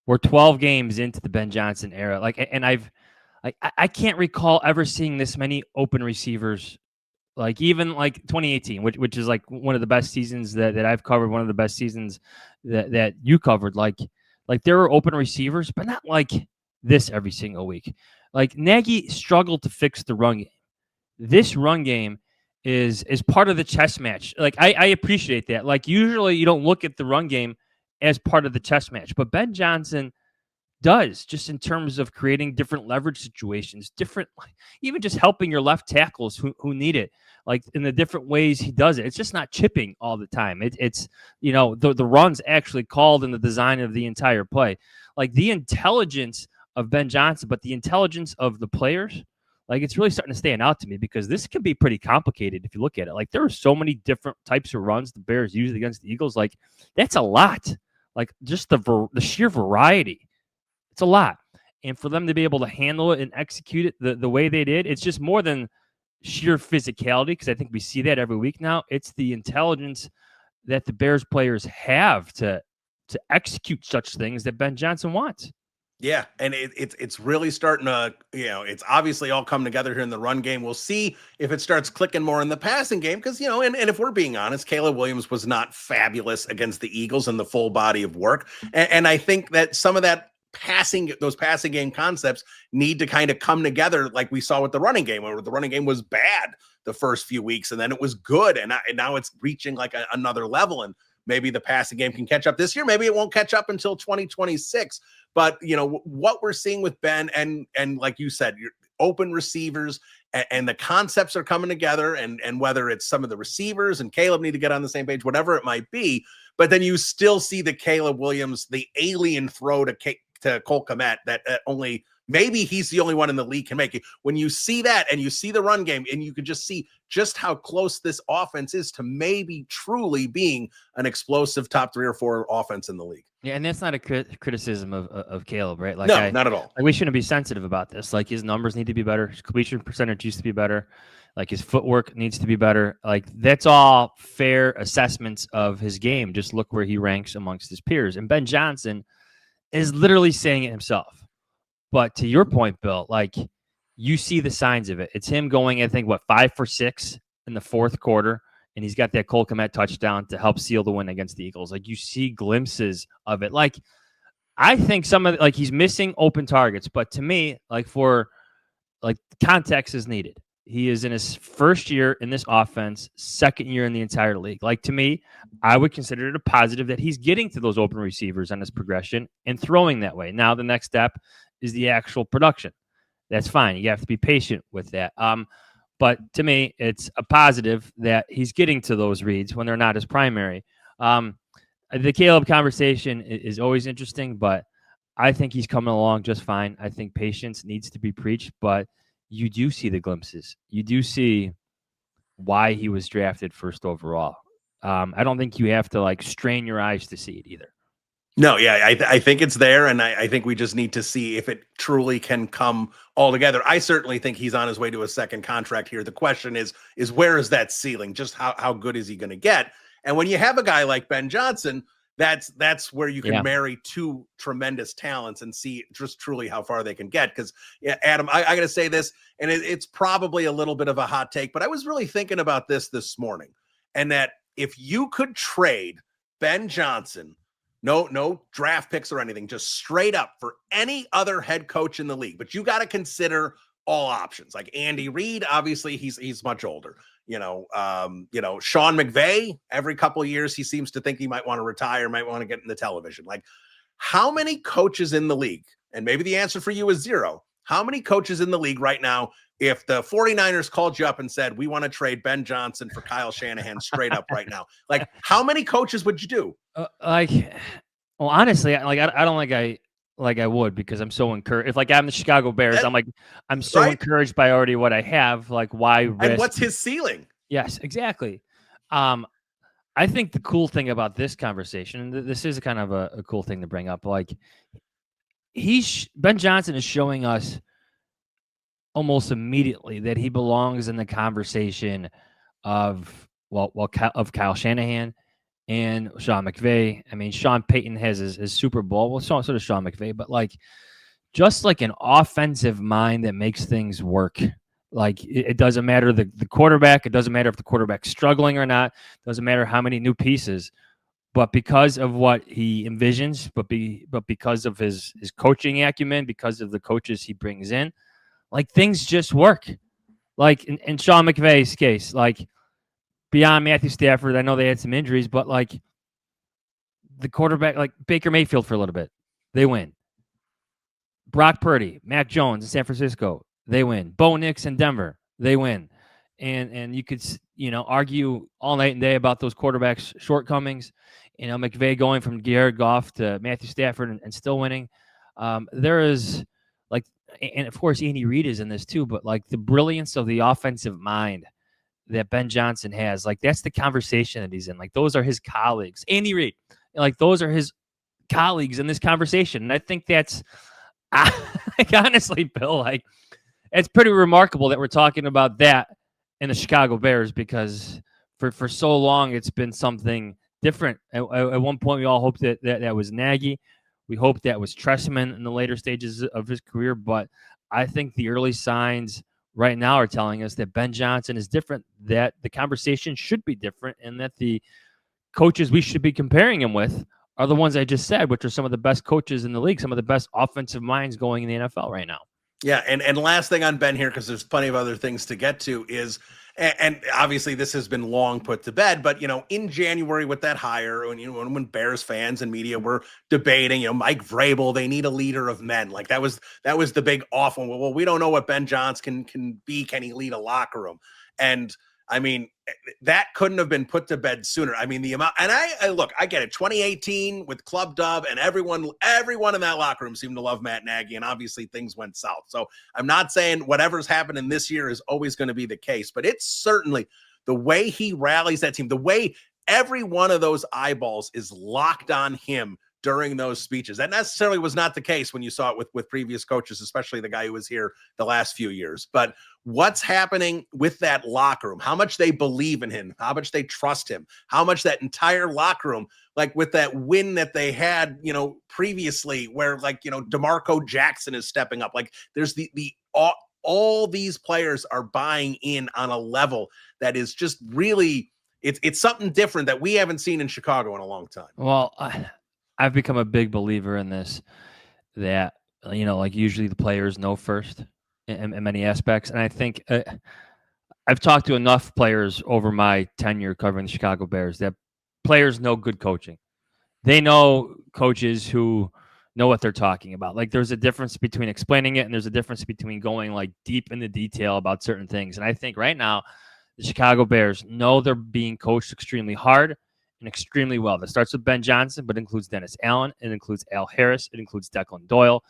We're 12 games into the Ben Johnson era. And I can't recall ever seeing this many open receivers. Like even like 2018, which is like one of the best seasons that I've covered, one of the best seasons that you covered. Like there were open receivers, but not like this every single week. Like Nagy struggled to fix the run game. This run game is part of the chess match. Like I appreciate that. Like usually you don't look at the run game as part of the chess match, but Ben Johnson does, just in terms of creating different leverage situations, different, even just helping your left tackles who need it, like in the different ways he does it. It's just not chipping all the time. It's the run's actually called in the design of the entire play. Like the intelligence of Ben Johnson, but the intelligence of the players, like it's really starting to stand out to me, because this can be pretty complicated if you look at it. Like there are so many different types of runs the Bears use against the Eagles. Like that's a lot. Like just the sheer variety. It's a lot. And for them to be able to handle it and execute it the way they did, it's just more than sheer physicality, because I think we see that every week now. It's the intelligence that the Bears players have to execute such things that Ben Johnson wants. Yeah, and it's really starting to, it's obviously all come together here in the run game. We'll see if it starts clicking more in the passing game, because, and if we're being honest, Caleb Williams was not fabulous against the Eagles in the full body of work. And I think that some of those passing game concepts need to kind of come together, like we saw with the running game, where the running game was bad the first few weeks, and then it was good, and now it's reaching like another level, and maybe the passing game can catch up this year. Maybe it won't catch up until 2026. But what we're seeing with Ben, and like you said, your open receivers and the concepts are coming together, and whether it's some of the receivers and Caleb need to get on the same page, whatever it might be. But then you still see the Caleb Williams, the alien throw to Cole Kmet that only maybe he's the only one in the league can make it. When you see that and you see the run game, and you can just see just how close this offense is to maybe truly being an explosive top 3 or 4 offense in the league. Yeah, and that's not a criticism of Caleb, right? Like no, not at all. Like we shouldn't be sensitive about this. Like his numbers need to be better. His completion percentage used to be better. Like his footwork needs to be better. Like that's all fair assessments of his game. Just look where he ranks amongst his peers. And Ben Johnson is literally saying it himself. But to your point, Bill, like you see the signs of it. It's him going, I think, 5 for 6 in the fourth quarter, and he's got that Cole Kmet touchdown to help seal the win against the Eagles. Like you see glimpses of it. Like I think he's missing open targets, but to me, context is needed. He is in his first year in this offense, second year in the entire league. Like to me, I would consider it a positive that he's getting to those open receivers on his progression and throwing that way. Now the next step is the actual production. That's fine. You have to be patient with that. But to me, it's a positive that he's getting to those reads when they're not his primary. The Caleb conversation is always interesting, but I think he's coming along just fine. I think patience needs to be preached, but you do see the glimpses. You do see why he was drafted first overall. I don't think you have to strain your eyes to see it either. No, yeah, I think it's there, and I think we just need to see if it truly can come all together. I certainly think he's on his way to a second contract here. The question is where is that ceiling? Just how good is he going to get? And when you have a guy like Ben Johnson, that's where you can marry two tremendous talents and see just truly how far they can get. Because, Adam, I got to say this, and it's probably a little bit of a hot take, but I was really thinking about this morning, and that if you could trade Ben Johnson, no draft picks or anything, just straight up for any other head coach in the league. But you got to consider all options. Like Andy Reid, obviously he's much older. Sean McVay, every couple of years he seems to think he might want to retire, might want to get in the television. Like, how many coaches in the league? And maybe the answer for you is zero. how many coaches in the league right now, if the 49ers called you up and said, we want to trade Ben Johnson for Kyle Shanahan straight up right now, like how many coaches would you do? Well, honestly, I don't like I would, because I'm so encouraged. If like I'm the Chicago Bears, I'm so right? encouraged by already what I have. Like, why risk? And what's his ceiling? Yes, exactly. I think the cool thing about this conversation, and this is kind of a cool thing to bring up, like Ben Johnson is showing us almost immediately that he belongs in the conversation of of Kyle Shanahan and Sean McVay. I mean, Sean Payton has his Super Bowl. Well, so does Sean McVay, but like just like an offensive mind that makes things work. Like it doesn't matter the quarterback. It doesn't matter if the quarterback's struggling or not. It doesn't matter how many new pieces. But because of what he envisions, but because of his coaching acumen, because of the coaches he brings in, like things just work. Like in Sean McVay's case, like beyond Matthew Stafford, I know they had some injuries, but like the quarterback, like Baker Mayfield for a little bit, they win. Brock Purdy, Mac Jones in San Francisco, they win. Bo Nix in Denver, they win. And you could, argue all night and day about those quarterbacks' shortcomings. McVay going from Jared Goff to Matthew Stafford and still winning. There is like, and of course Andy Reid is in this too, but like the brilliance of the offensive mind that Ben Johnson has, like that's the conversation that he's in. Like those are his colleagues. Andy Reid, like those are his colleagues in this conversation. And I think that's, like honestly, Bill, like it's pretty remarkable that we're talking about that in the Chicago Bears, because for so long it's been something different. At one point, we all hoped that was Nagy. We hoped that was Trestman in the later stages of his career. But I think the early signs right now are telling us that Ben Johnson is different, that the conversation should be different, and that the coaches we should be comparing him with are the ones I just said, which are some of the best coaches in the league, some of the best offensive minds going in the NFL right now. Yeah, and last thing on Ben here, because there's plenty of other things to get to, is, and obviously this has been long put to bed, but in January with that hire, when Bears fans and media were debating, Mike Vrabel, they need a leader of men. Like that was the big awful. Well, we don't know what Ben Johnson can be. Can he lead a locker room? And I mean, that couldn't have been put to bed sooner. I mean, the amount, and I look, I get it. 2018 with Club Dub, and everyone in that locker room seemed to love Matt Nagy, and obviously things went south. So I'm not saying whatever's happening this year is always going to be the case, but it's certainly the way he rallies that team, the way every one of those eyeballs is locked on him during those speeches. That necessarily was not the case when you saw it with previous coaches, especially the guy who was here the last few years. But what's happening with that locker room, how much they believe in him, how much they trust him, how much that entire locker room, like with that win that they had, previously where like, DeMarco Jackson is stepping up. Like there's all these players are buying in on a level that is just really, it's something different that we haven't seen in Chicago in a long time. Well, I've become a big believer in this, that, like usually the players know first in many aspects. And I think I've talked to enough players over my tenure covering the Chicago Bears that players know good coaching. They know coaches who know what they're talking about. Like there's a difference between explaining it and there's a difference between going like deep into detail about certain things. And I think right now the Chicago Bears know they're being coached extremely hard and extremely well. That starts with Ben Johnson, but includes Dennis Allen. It includes Al Harris. It includes Declan Doyle,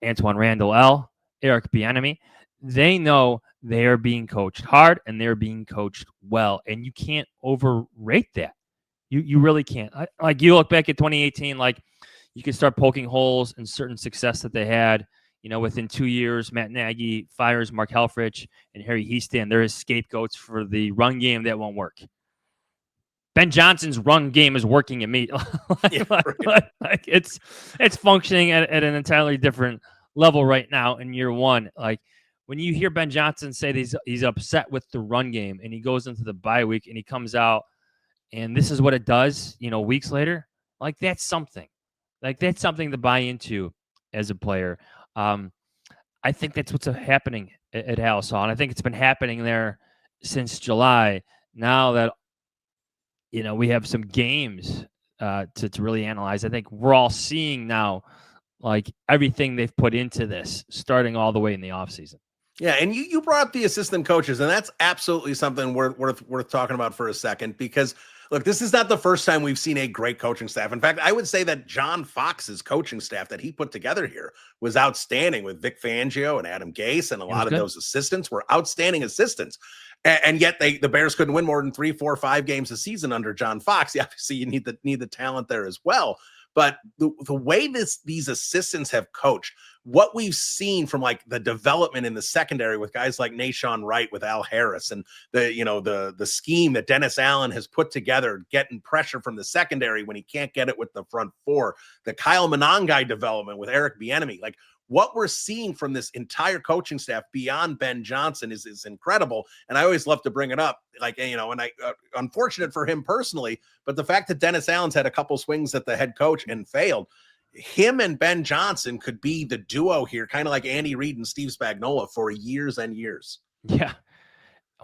Antoine Randall, Eric Bieniemy. They know they are being coached hard and they're being coached well, and you can't overrate that. You really can't. Like you look back at 2018, like you can start poking holes in certain success that they had. Within 2 years, Matt Nagy fires Mark Helfrich and Harry Hiestand. They're his scapegoats for the run game that won't work. Ben Johnson's run game is working immediately. Like it's functioning at an entirely different level right now in year one. Like when you hear Ben Johnson say that he's upset with the run game and he goes into the bye week and he comes out and this is what it does, weeks later, like that's something. Like that's something to buy into as a player. I think that's what's happening at Halas Hall. And I think it's been happening there since July. Now that we have some games to really analyze. I think we're all seeing now like everything they've put into this, starting all the way in the offseason. Yeah, and you brought up the assistant coaches, and that's absolutely something worth talking about for a second, because look, this is not the first time we've seen a great coaching staff. In fact, I would say that John Fox's coaching staff that he put together here was outstanding, with Vic Fangio and Adam Gase, and a lot of those assistants were outstanding assistants. And yet the Bears couldn't win more than 3, 4, 5 games a season under John Fox. Yeah, obviously, you need the talent there as well. But the way these assistants have coached, what we've seen from like the development in the secondary with guys like Nashawn Wright, with Al Harris, and the scheme that Dennis Allen has put together, getting pressure from the secondary when he can't get it with the front four, the Kyle Monangai development with Eric Bieniemy, like what we're seeing from this entire coaching staff beyond Ben Johnson is incredible. And I always love to bring it up, like, and I unfortunate for him personally, but the fact that Dennis Allen's had a couple swings at the head coach and failed, him and Ben Johnson could be the duo here, kind of like Andy Reid and Steve Spagnuolo for years and years. Yeah.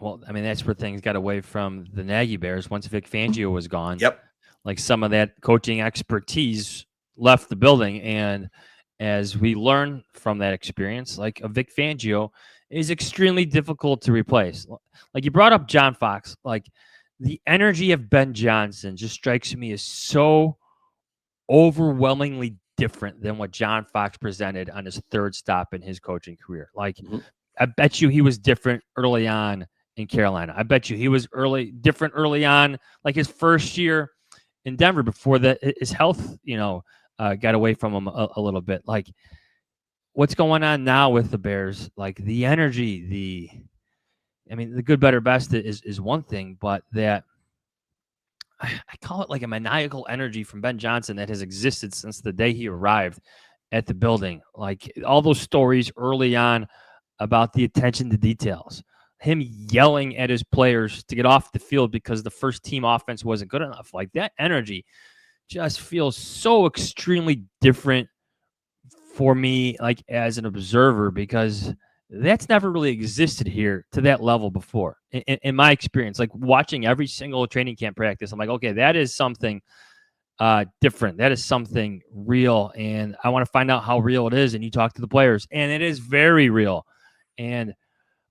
Well, I mean, that's where things got away from the Nagy Bears once Vic Fangio was gone. Yep. Like some of that coaching expertise left the building. And as we learn from that experience, like a Vic Fangio is extremely difficult to replace. Like you brought up John Fox, like the energy of Ben Johnson just strikes me as so overwhelmingly different than what John Fox presented on his third stop in his coaching career. Like, I bet you he was different early on in Carolina. I bet you he was different early on, like his first year in Denver, before his health, got away from him a little bit. Like what's going on now with the Bears, like the energy, the good, better, best is one thing, but that I call it like a maniacal energy from Ben Johnson that has existed since the day he arrived at the building. Like all those stories early on about the attention to details, him yelling at his players to get off the field because the first team offense wasn't good enough. Like that energy just feels so extremely different for me, like as an observer, because that's never really existed here to that level before. In my experience, like watching every single training camp practice, I'm like, okay, that is something different. That is something real. And I want to find out how real it is. And you talk to the players, and it is very real. And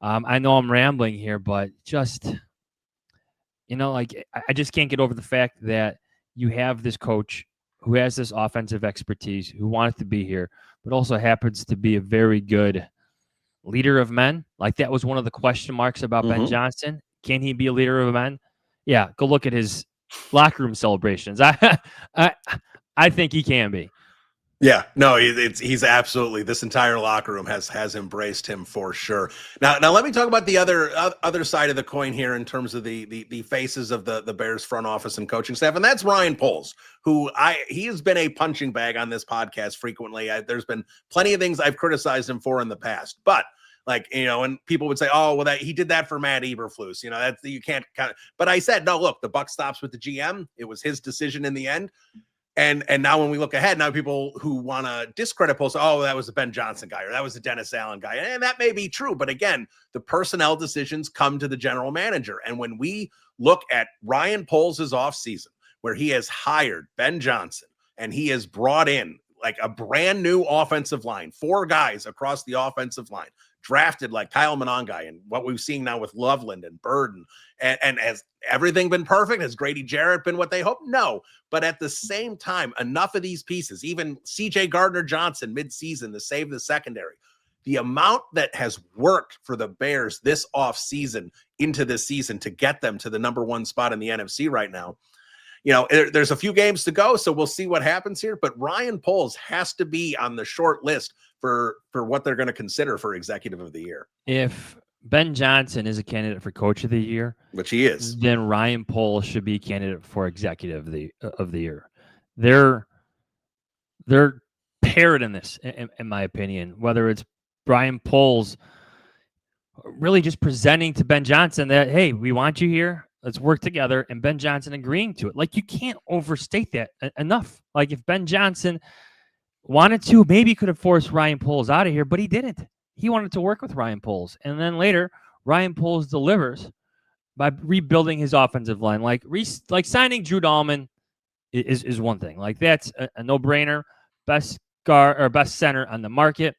I know I'm rambling here, but just, like I just can't get over the fact that you have this coach who has this offensive expertise, who wanted to be here, but also happens to be a very good leader of men. Like that was one of the question marks about Ben Johnson. Can he be a leader of men? Yeah, go look at his locker room celebrations. I think he can be. Yeah, no, he's absolutely, this entire locker room has embraced him for sure. Now let me talk about the other side of the coin here in terms of the faces of the Bears front office and coaching staff, and that's Ryan Poles, who he has been a punching bag on this podcast frequently. There's been plenty of things I've criticized him for in the past, but like, and people would say, oh, well, that he did that for Matt Eberflus, that's, you can't kind of, but I said, no, look, the buck stops with the GM. It was his decision in the end. And now when we look ahead, now people who want to discredit Poles, oh, that was the Ben Johnson guy, or that was the Dennis Allen guy. And that may be true. But again, the personnel decisions come to the general manager. And when we look at Ryan Poles' offseason, where he has hired Ben Johnson and he has brought in like a brand new offensive line, 4 guys across the offensive line, drafted like Kyle Monangai, and what we've seen now with Loveland and Burden. And has everything been perfect? Has Grady Jarrett been what they hoped? No. But at the same time, enough of these pieces, even CJ Gardner-Johnson midseason to save the secondary, the amount that has worked for the Bears this offseason into this season to get them to the number 1 spot in the NFC right now, there's a few games to go, so we'll see what happens here. But Ryan Poles has to be on the short list for what they're going to consider for Executive of the Year. If Ben Johnson is a candidate for Coach of the Year, which he is, then Ryan Poles should be a candidate for Executive of the Year. They're paired in this, in my opinion. Whether it's Ryan Poles really just presenting to Ben Johnson that, hey, we want you here, let's work together, and Ben Johnson agreeing to it. Like, you can't overstate that enough. Like, if Ben Johnson wanted to, maybe could have forced Ryan Poles out of here, but he didn't. He wanted to work with Ryan Poles. And then later, Ryan Poles delivers by rebuilding his offensive line. Like signing Drew Dahlman is one thing. Like, that's a no-brainer. Best guard or best center on the market,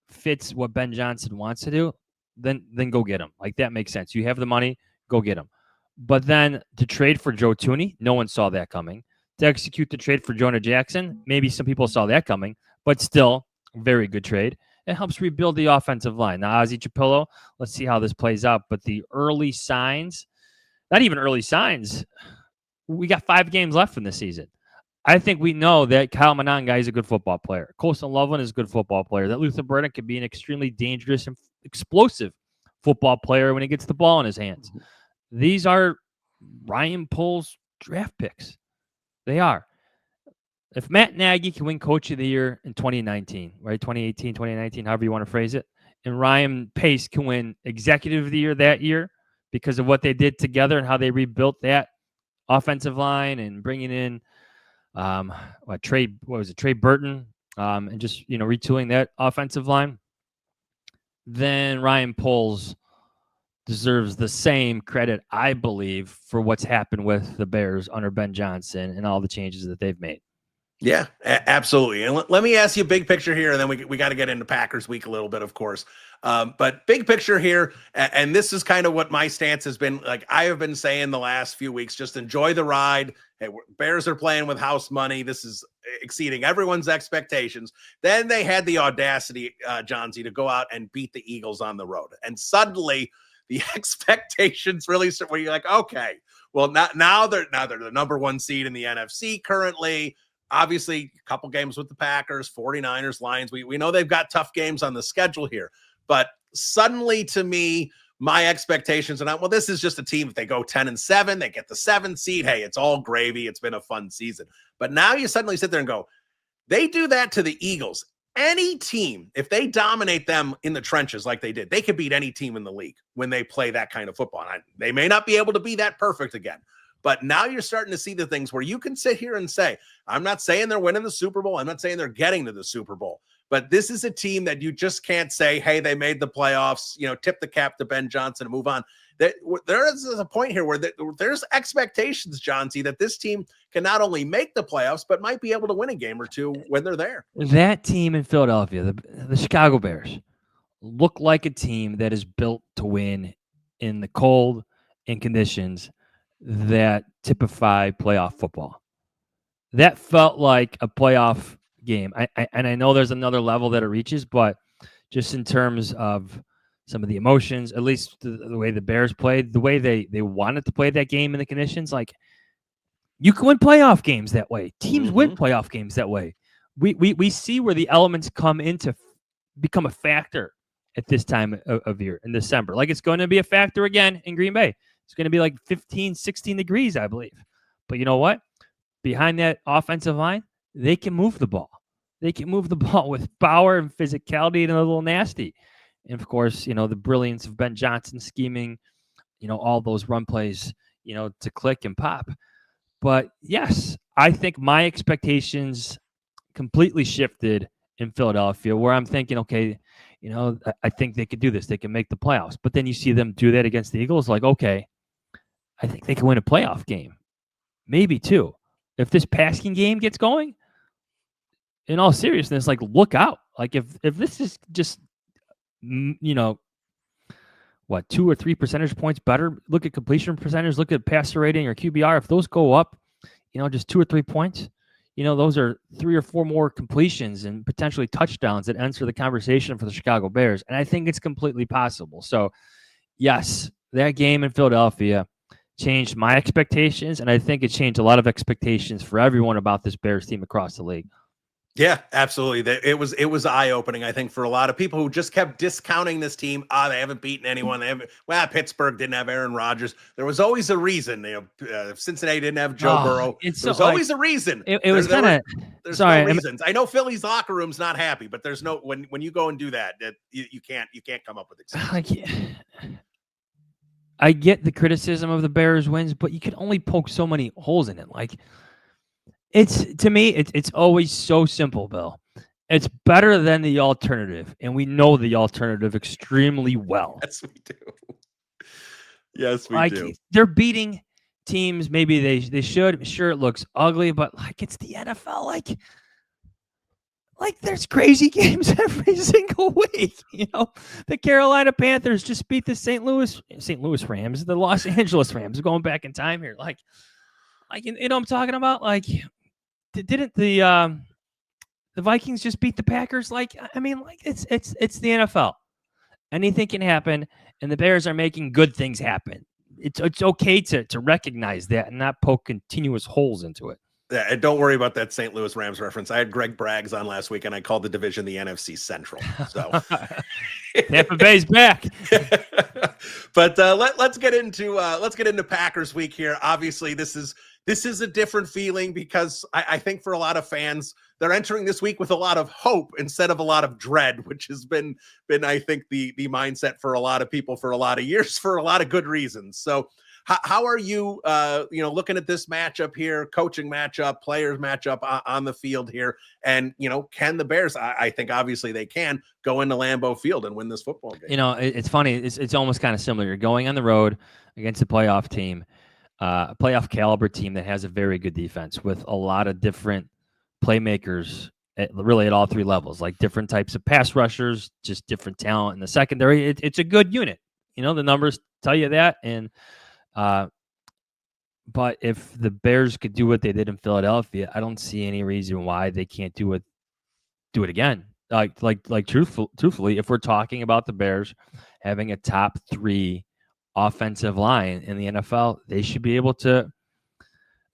fits what Ben Johnson wants to do, then go get him. Like, that makes sense. You have the money, go get him. But then to trade for Joe Thuney, no one saw that coming. To execute the trade for Jonah Jackson, maybe some people saw that coming, but still, very good trade. It helps rebuild the offensive line. Now, Ozzie Chapillo, let's see how this plays out. But the early signs, not even early signs, we got 5 games left in the season. I think we know that Kyle Monangai is a good football player. Colson Loveland is a good football player. That Luther Burden could be an extremely dangerous and explosive football player when he gets the ball in his hands. These are Ryan Poles draft picks. They are. If Matt Nagy can win Coach of the Year in 2019, right, 2018, 2019, however you want to phrase it, and Ryan Pace can win Executive of the Year that year because of what they did together and how they rebuilt that offensive line and bringing in Trey Burton, and just, retooling that offensive line, then Ryan Poles deserves the same credit, I believe, for what's happened with the Bears under Ben Johnson and all the changes that they've made. Yeah, absolutely. And let me ask you big picture here, and then we got to get into Packers week a little bit, of course. But big picture here, and this is kind of what my stance has been. Like I have been saying the last few weeks, just enjoy the ride. Hey, Bears are playing with house money. This is exceeding everyone's expectations. Then they had the audacity, Johnsy, to go out and beat the Eagles on the road. And suddenly the expectations really start where you're like, okay, well, now they're the number 1 seed in the NFC currently. Obviously, a couple games with the Packers, 49ers, Lions. We know they've got tough games on the schedule here. But suddenly, to me, my expectations are this is just a team. If they go 10-7, they get the 7th seed. Hey, it's all gravy. It's been a fun season. But now you suddenly sit there and go, they do that to the Eagles. Any team, if they dominate them in the trenches like they did, they could beat any team in the league when they play that kind of football. And they may not be able to be that perfect again. But now you're starting to see the things where you can sit here and say, I'm not saying they're winning the Super Bowl. I'm not saying they're getting to the Super Bowl. But this is a team that you just can't say, hey, they made the playoffs, tip the cap to Ben Johnson and move on. There is a point here where there's expectations, Johnsy, that this team can not only make the playoffs, but might be able to win a game or two when they're there. That team in Philadelphia, the Chicago Bears, look like a team that is built to win in the cold and conditions that typify playoff football. That felt like a playoff game. I know there's another level that it reaches, but just in terms of some of the emotions, at least the way the Bears played, the way they wanted to play that game in the conditions, like you can win playoff games that way. Teams win playoff games that way. We see where the elements come into become a factor at this time of year in December. Like it's going to be a factor again in Green Bay. It's going to be like 15, 16 degrees, I believe. But you know what? Behind that offensive line, they can move the ball. They can move the ball with power and physicality and a little nasty. And, of course, the brilliance of Ben Johnson scheming, all those run plays, to click and pop. But, yes, I think my expectations completely shifted in Philadelphia where I'm thinking, okay, I think they could do this. They can make the playoffs. But then you see them do that against the Eagles, like, okay, I think they can win a playoff game. Maybe 2. If this passing game gets going, in all seriousness, like, look out. Like, if this is just, 2 or 3 percentage points better, look at completion percentage, look at passer rating or QBR. If those go up, just 2 or 3 points, those are 3 or 4 more completions and potentially touchdowns that enter the conversation for the Chicago Bears. And I think it's completely possible. So, yes, that game in Philadelphia changed my expectations, and I think it changed a lot of expectations for everyone about this Bears team across the league. Yeah, absolutely. It was eye-opening, I think, for a lot of people who just kept discounting this team. They haven't beaten anyone. Pittsburgh didn't have Aaron Rodgers. There was always a reason. Cincinnati didn't have Joe Burrow. There's always a reason. It was kind of there's no reasons. I know Philly's locker room's not happy, but there's no when you go and do that you can't come up with excuses. I get the criticism of the Bears wins, but you can only poke so many holes in it. Like, to me, it's always so simple, Bill. It's better than the alternative, and we know the alternative extremely well. Yes, we do. Yes, we do. They're beating teams. Maybe they should. Sure, it looks ugly, but it's the NFL. like there's crazy games every single week. The Carolina Panthers just beat the St. Louis Rams, the Los Angeles Rams. Going back in time here, like I'm talking about. Like, didn't the Vikings just beat the Packers? Like, I mean, like it's the NFL. Anything can happen, and the Bears are making good things happen. It's okay to recognize that and not poke continuous holes into it. Yeah, and don't worry about that St. Louis Rams reference. I had Greg Braggs on last week, and I called the division the NFC Central. So Tampa Bay's back. But let's get into Packers week here. Obviously, this is a different feeling because I think for a lot of fans, they're entering this week with a lot of hope instead of a lot of dread, which has been I think the mindset for a lot of people for a lot of years for a lot of good reasons. So how are you looking at this matchup here, coaching matchup, players matchup on the field here, and can the Bears? I think obviously they can go into Lambeau Field and win this football game. It's funny. It's almost kind of similar. You're going on the road against a playoff team. A playoff caliber team that has a very good defense with a lot of different playmakers at all three levels, like different types of pass rushers, just different talent in the secondary. It's a good unit. The numbers tell you that. And but if the Bears could do what they did in Philadelphia, I don't see any reason why they can't do it again. Like truthfully, if we're talking about the Bears having a top 3 offensive line in the NFL, they should be able to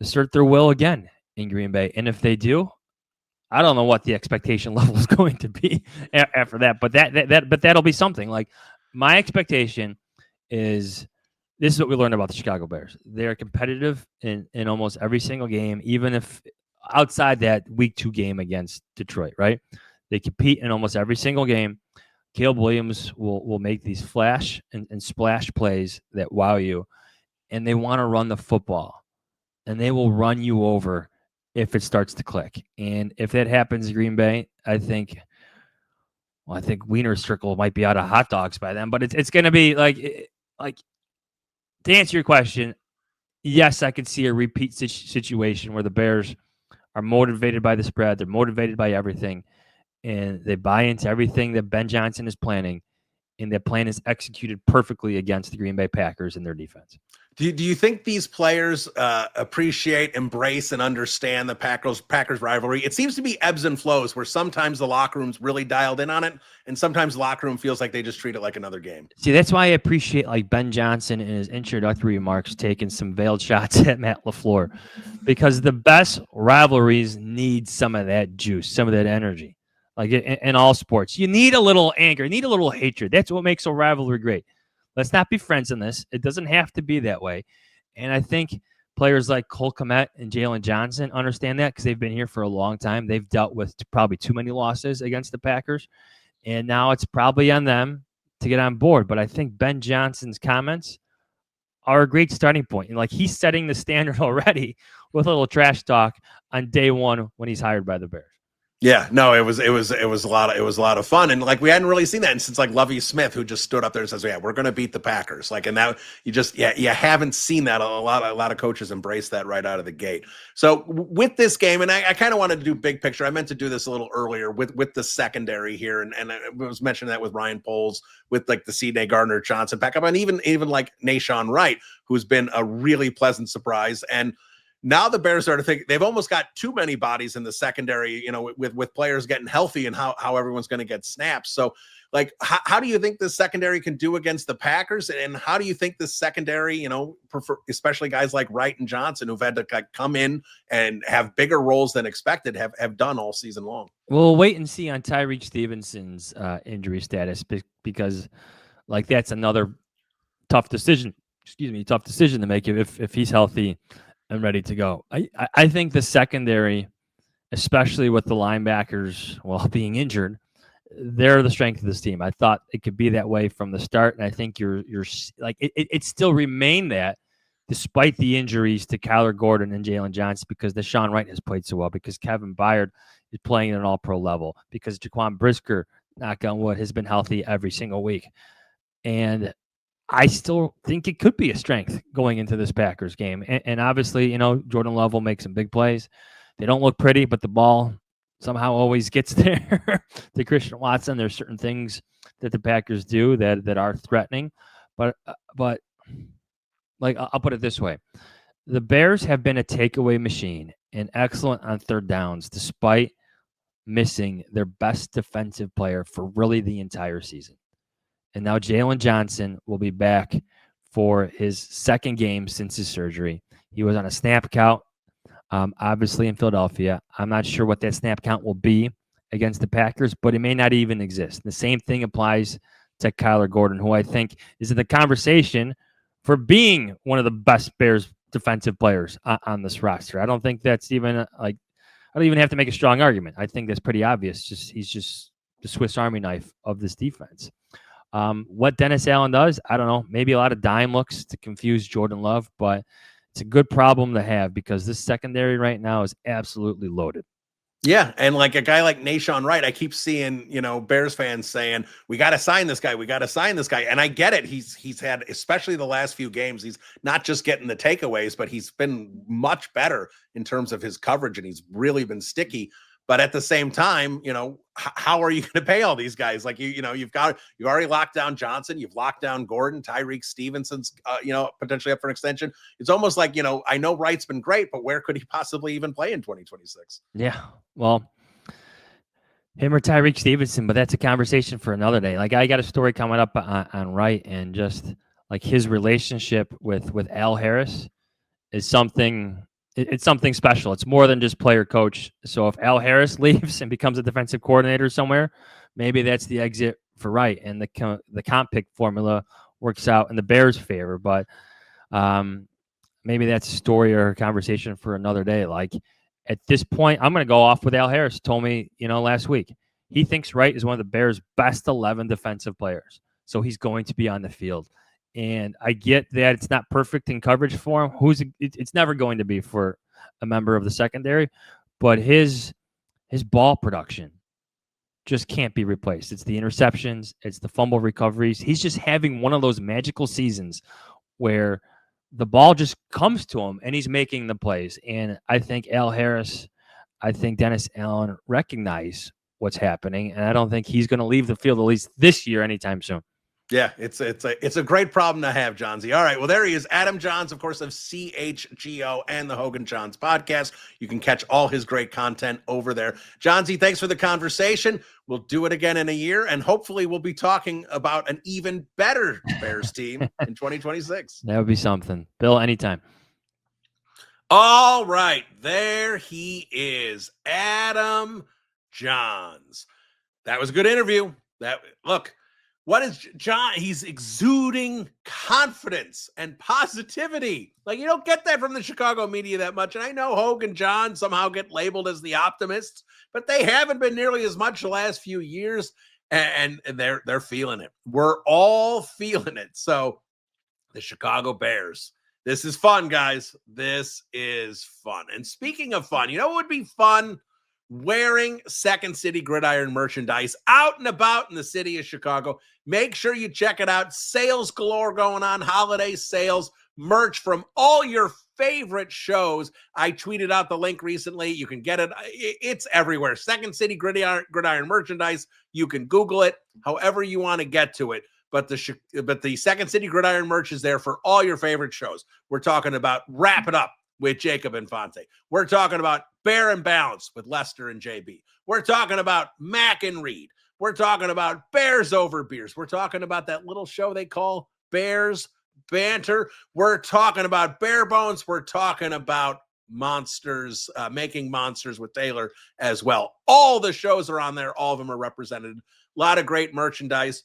assert their will again in Green Bay. And if they do, I don't know what the expectation level is going to be after that, but that'll be something. Like, my expectation is, this is what we learned about the Chicago Bears. They're competitive in almost every single game, even if outside that week 2 game against Detroit, right? They compete in almost every single game. Caleb Williams will make these flash and splash plays that wow you, and they want to run the football, and they will run you over if it starts to click. And if that happens in Green Bay, I think Wiener Circle might be out of hot dogs by then. But it's going to be like to answer your question, yes, I could see a repeat situation where the Bears are motivated by the spread, they're motivated by everything, and they buy into everything that Ben Johnson is planning, and that plan is executed perfectly against the Green Bay Packers and their defense. Do you think these players appreciate, embrace, and understand the Packers rivalry? It seems to be ebbs and flows, where sometimes the locker room's really dialed in on it, and sometimes the locker room feels like they just treat it like another game. See, that's why I appreciate like Ben Johnson in his introductory remarks taking some veiled shots at Matt LaFleur, because the best rivalries need some of that juice, some of that energy. Like in all sports, you need a little anger, you need a little hatred. That's what makes a rivalry great. Let's not be friends in this. It doesn't have to be that way. And I think players like Cole Kmet and Jalen Johnson understand that because they've been here for a long time. They've dealt with probably too many losses against the Packers. And now it's probably on them to get on board. But I think Ben Johnson's comments are a great starting point. And like, he's setting the standard already with a little trash talk on day 1 when he's hired by the Bears. Yeah, no, it was a lot of fun, and like we hadn't really seen that since like Lovie Smith, who just stood up there and says, "Yeah, we're going to beat the Packers." Like, and that you haven't seen that. A lot of coaches embrace that right out of the gate. So with this game, and I kind of wanted to do big picture. I meant to do this a little earlier with the secondary here, and I was mentioning that with Ryan Poles, with like the C.J. Gardner-Johnson backup, and even like Nashawn Wright, who's been a really pleasant surprise. And now the Bears are to think they've almost got too many bodies in the secondary, with players getting healthy and how everyone's going to get snaps. So, like, how do you think the secondary can do against the Packers? And how do you think the secondary, especially guys like Wright and Johnson, who've had to come in and have bigger roles than expected, have done all season long? We'll wait and see on Tyreek Stevenson's injury status, because, like, that's another tough decision. Tough decision to make if he's healthy and ready to go. I think the secondary, especially with the linebackers, being injured, they're the strength of this team. I thought it could be that way from the start, and I think you're like it still remained that despite the injuries to Kyler Gordon and Jalen Johnson, because Deshaun Wright has played so well, because Kevin Byard is playing at an all-pro level, because Jaquan Brisker, knock on wood, has been healthy every single week. And I still think it could be a strength going into this Packers game. And obviously, Jordan Love will make some big plays. They don't look pretty, but the ball somehow always gets there to Christian Watson. There's certain things that the Packers do that are threatening, but like I'll put it this way: the Bears have been a takeaway machine and excellent on third downs, despite missing their best defensive player for really the entire season. And now Jalen Johnson will be back for his second game since his surgery. He was on a snap count, obviously in Philadelphia. I'm not sure what that snap count will be against the Packers, but it may not even exist. The same thing applies to Kyler Gordon, who I think is in the conversation for being one of the best Bears defensive players on this roster. I don't think that's even I don't even have to make a strong argument. I think that's pretty obvious. He's just the Swiss Army knife of this defense. What Dennis Allen does, I don't know. Maybe a lot of dime looks to confuse Jordan Love, but it's a good problem to have because this secondary right now is absolutely loaded. Yeah, and like a guy like Nahshon Wright, I keep seeing, Bears fans saying, we got to sign this guy. We got to sign this guy. And I get it. He's had, especially the last few games, he's not just getting the takeaways, but he's been much better in terms of his coverage, and he's really been sticky. But at the same time, how are you going to pay all these guys? Like, you've already locked down Johnson. You've locked down Gordon. Tyreek Stevenson's, potentially up for an extension. It's almost like, I know Wright's been great, but where could he possibly even play in 2026? Yeah. Well, him or Tyreek Stevenson, but that's a conversation for another day. Like, I got a story coming up on Wright, and just like his relationship with Al Harris is something. It's something special. It's more than just player coach. So if Al Harris leaves and becomes a defensive coordinator somewhere, maybe that's the exit for Wright, and the comp pick formula works out in the Bears' favor. But maybe that's a story or a conversation for another day. Like, at this point, I'm going to go off with Al Harris. Told me, last week, he thinks Wright is one of the Bears' best 11 defensive players. So he's going to be on the field. And I get that it's not perfect in coverage for him. It's never going to be for a member of the secondary, but his ball production just can't be replaced. It's the interceptions, it's the fumble recoveries. He's just having one of those magical seasons where the ball just comes to him and he's making the plays. And I think Al Harris, I think Dennis Allen recognize what's happening, and I don't think he's going to leave the field, at least this year, anytime soon. Yeah, it's a great problem to have, Johnsy. All right, well, there he is, Adam Jahns, of course, of CHGO and the Hogan Jahns podcast. You can catch all his great content over there. Johnsy, thanks for the conversation. We'll do it again in a year, and hopefully we'll be talking about an even better Bears team in 2026. That would be something. Bill, anytime. All right, there he is, Adam Jahns. That was a good interview. What is John? He's exuding confidence and positivity. Like, you don't get that from the Chicago media that much. And I know Hogan John somehow get labeled as the optimists, but they haven't been nearly as much the last few years. And they're feeling it. We're all feeling it. So the Chicago Bears. This is fun, guys. This is fun. And speaking of fun, what would be fun? Wearing Second City Gridiron merchandise out and about in the city of Chicago. Make sure you check it out. Sales galore going on, holiday sales, merch from all your favorite shows. I tweeted out the link recently. You can get it. It's everywhere. Second City Gridiron merchandise. You can Google it, however you want to get to it. But the Second City Gridiron merch is there for all your favorite shows. We're talking about Wrap It Up with Jacob Infante. We're talking about Bear and Balance with Lester and JB. We're talking about Mac and Reed. We're talking about Bears Over Beers. We're talking about that little show they call Bears Banter. We're talking about Bare Bones. We're talking about Monsters, Making Monsters with Taylor as well. All the shows are on there. All of them are represented. A lot of great merchandise.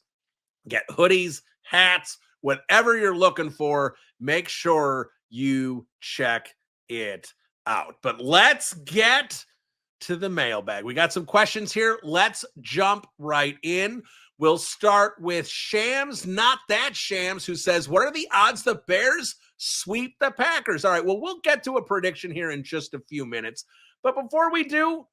Get hoodies, hats, whatever you're looking for. Make sure you check it out. But let's get to the mailbag. We got some questions here. Let's jump right in. We'll start with Shams, not that Shams, who says, what are the odds the Bears sweep the Packers? All right, well, we'll get to a prediction here in just a few minutes. But before we do,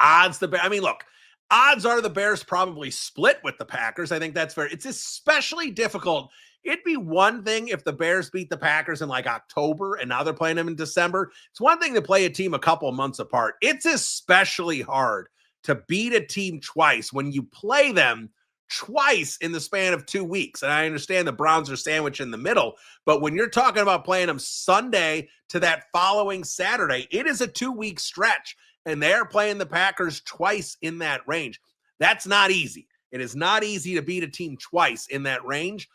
odds are the Bears probably split with the Packers. I think that's fair. It's especially difficult It'd be one thing if the Bears beat the Packers in like October and now they're playing them in December. It's one thing to play a team a couple of months apart. It's especially hard to beat a team twice when you play them twice in the span of 2 weeks. And I understand the Browns are sandwiched in the middle, but when you're talking about playing them Sunday to that following Saturday, it is a 2-week stretch, and they're playing the Packers twice in that range. That's not easy. It is not easy to beat a team twice in that range.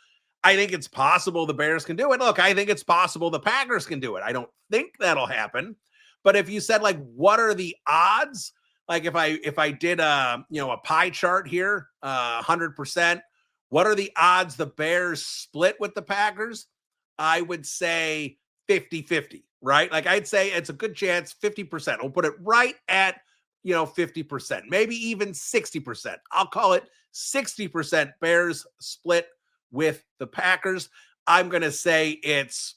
I think it's possible the Bears can do it. Look, I think it's possible the Packers can do it. I don't think that'll happen. But if you said, like, what are the odds? Like if I did a pie chart here, 100%, what are the odds the Bears split with the Packers? I would say 50-50, right? Like I'd say it's a good chance, 50%. We'll put it right at, 50%, maybe even 60%. I'll call it 60% Bears split with the Packers. I'm going to say it's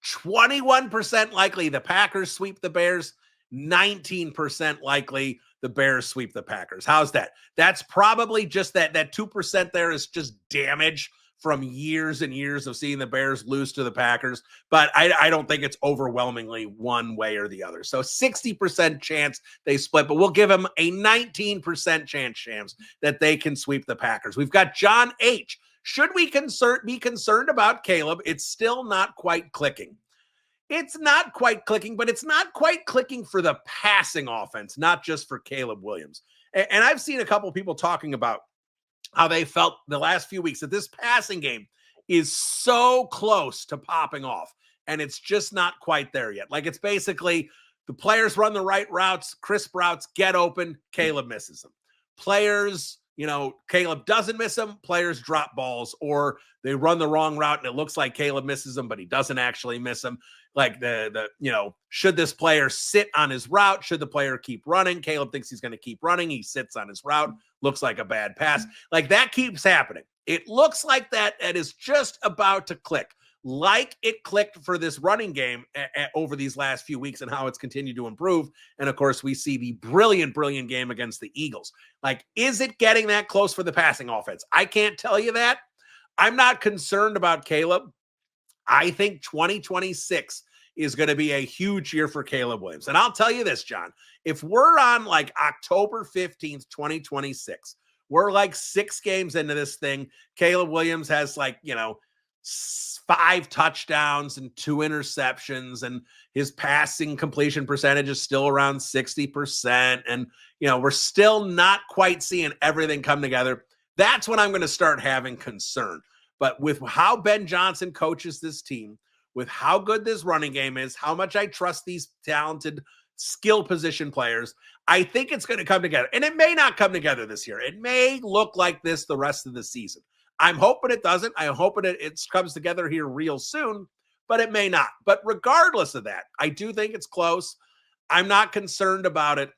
21% likely the Packers sweep the Bears, 19% likely the Bears sweep the Packers. How's that? That's probably just that 2% there is just damage from years and years of seeing the Bears lose to the Packers. But I don't think it's overwhelmingly one way or the other. So 60% chance they split, but we'll give them a 19% chance, Shams, that they can sweep the Packers. We've got John H. Should we be concerned about Caleb? It's still not quite clicking. It's not quite clicking, but it's not quite clicking for the passing offense, not just for Caleb Williams. And I've seen a couple people talking about how they felt the last few weeks that this passing game is so close to popping off, and it's just not quite there yet. Like it's basically the players run the right routes, crisp routes, get open, Caleb misses them. Players, Caleb doesn't miss them, players drop balls, or they run the wrong route and it looks like Caleb misses them, but he doesn't actually miss them. Like should this player sit on his route? Should the player keep running? Caleb thinks he's going to keep running. He sits on his route. Looks like a bad pass. Like that keeps happening. It looks like that is just about to click. Like it clicked for this running game over these last few weeks and how it's continued to improve. And of course, we see the brilliant game against the Eagles. Like, is it getting that close for the passing offense? I can't tell you that. I'm not concerned about Caleb. I think 2026 is going to be a huge year for Caleb Williams. And I'll tell you this, John, if we're on like October 15th, 2026, we're like 6 games into this thing. Caleb Williams has 5 touchdowns and 2 interceptions, and his passing completion percentage is still around 60%. And, we're still not quite seeing everything come together. That's when I'm going to start having concern. But with how Ben Johnson coaches this team, with how good this running game is, how much I trust these talented skill position players, I think it's going to come together. And it may not come together this year. It may look like this the rest of the season. I'm hoping it doesn't. I'm hoping it comes together here real soon, but it may not. But regardless of that, I do think it's close. I'm not concerned about it.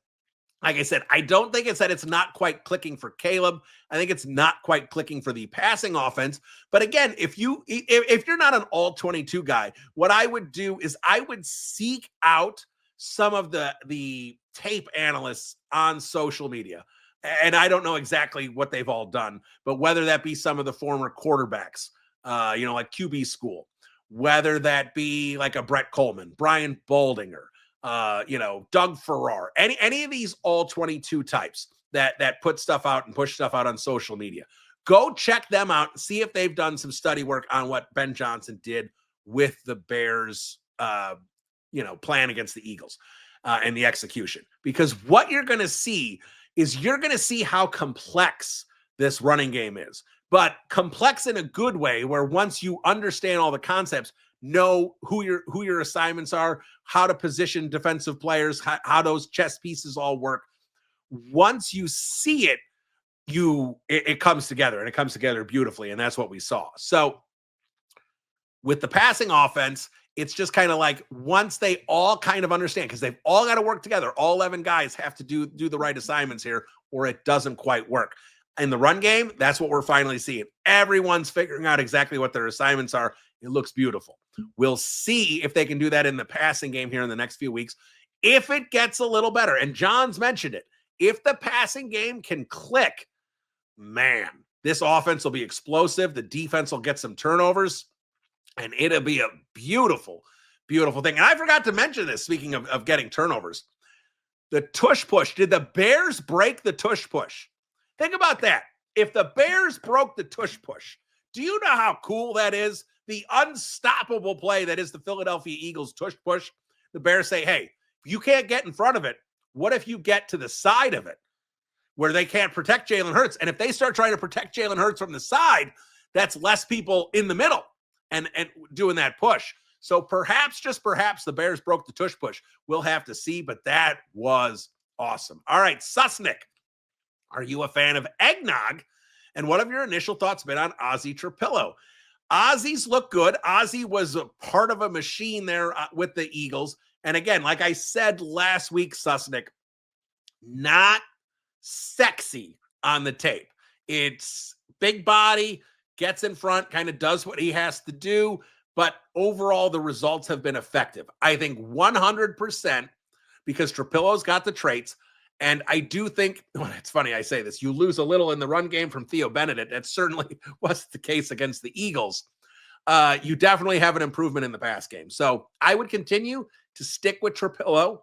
Like I said, I don't think it's that it's not quite clicking for Caleb. I think it's not quite clicking for the passing offense. But again, if you're not an all 22 guy, what I would do is I would seek out some of the tape analysts on social media. And I don't know exactly what they've all done, but whether that be some of the former quarterbacks, like QB school, whether that be like a Brett Coleman, Brian Baldinger, Doug Farrar, any of these all 22 types that put stuff out and push stuff out on social media. Go check them out and see if they've done some study work on what Ben Johnson did with the Bears, plan against the Eagles and the execution. Because what you're going to see is how complex this running game is, but complex in a good way, where once you understand all the concepts, know who your assignments are, how to position defensive players, how those chess pieces all work. Once you see it, it comes together, and it comes together beautifully. And that's what we saw. So with the passing offense, it's just kind of like once they all kind of understand, because they've all got to work together. All 11 guys have to do the right assignments here, or it doesn't quite work. In the run game, that's what we're finally seeing. Everyone's figuring out exactly what their assignments are. It looks beautiful. We'll see if they can do that in the passing game here in the next few weeks. If it gets a little better, and John's mentioned it, if the passing game can click, man, This offense will be explosive. The defense will get some turnovers, and it'll be a beautiful, beautiful thing. And I forgot to mention this, speaking of getting turnovers. The tush push. Did the Bears break the tush push? Think about that. If the Bears broke the tush push, do you know how cool that is? The unstoppable play that is the Philadelphia Eagles tush push. The Bears say, hey, if you can't get in front of it, what if you get to the side of it where they can't protect Jalen Hurts? And if they start trying to protect Jalen Hurts from the side, that's less people in the middle and doing that push. So perhaps, just perhaps, the Bears broke the tush push. We'll have to see, but that was awesome. All right, Susnick, are you a fan of eggnog? And what have your initial thoughts been on Ozzie Trapillo? Ozzy's look good. Ozzie was a part of a machine there with the Eagles. And again, like I said last week, Susnick, not sexy on the tape. It's big body, gets in front, kind of does what he has to do. But overall, the results have been effective. I think 100% because Trapillo's got the traits. And I do think, well, it's funny I say this, you lose a little in the run game from Theo Benedict. That certainly wasn't the case against the Eagles. You definitely have an improvement in the pass game. So I would continue to stick with Trapillo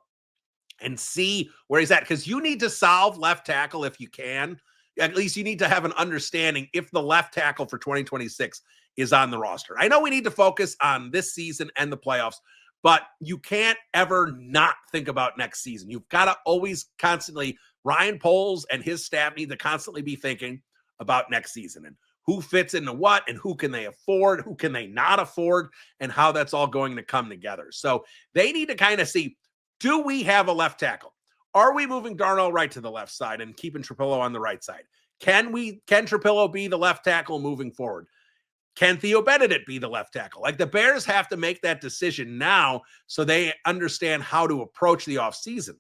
and see where he's at, because you need to solve left tackle if you can. At least you need to have an understanding if the left tackle for 2026 is on the roster. I know we need to focus on this season and the playoffs, but you can't ever not think about next season. You've got to always constantly, Ryan Poles and his staff need to constantly be thinking about next season and who fits into what and who can they afford, who can they not afford, and how that's all going to come together. So they need to kind of see, do we have a left tackle? Are we moving Darnell Wright to the left side and keeping Trapillo on the right side? Can Trapillo be the left tackle moving forward? Can Theo Benedict be the left tackle? Like, the Bears have to make that decision now so they understand how to approach the offseason.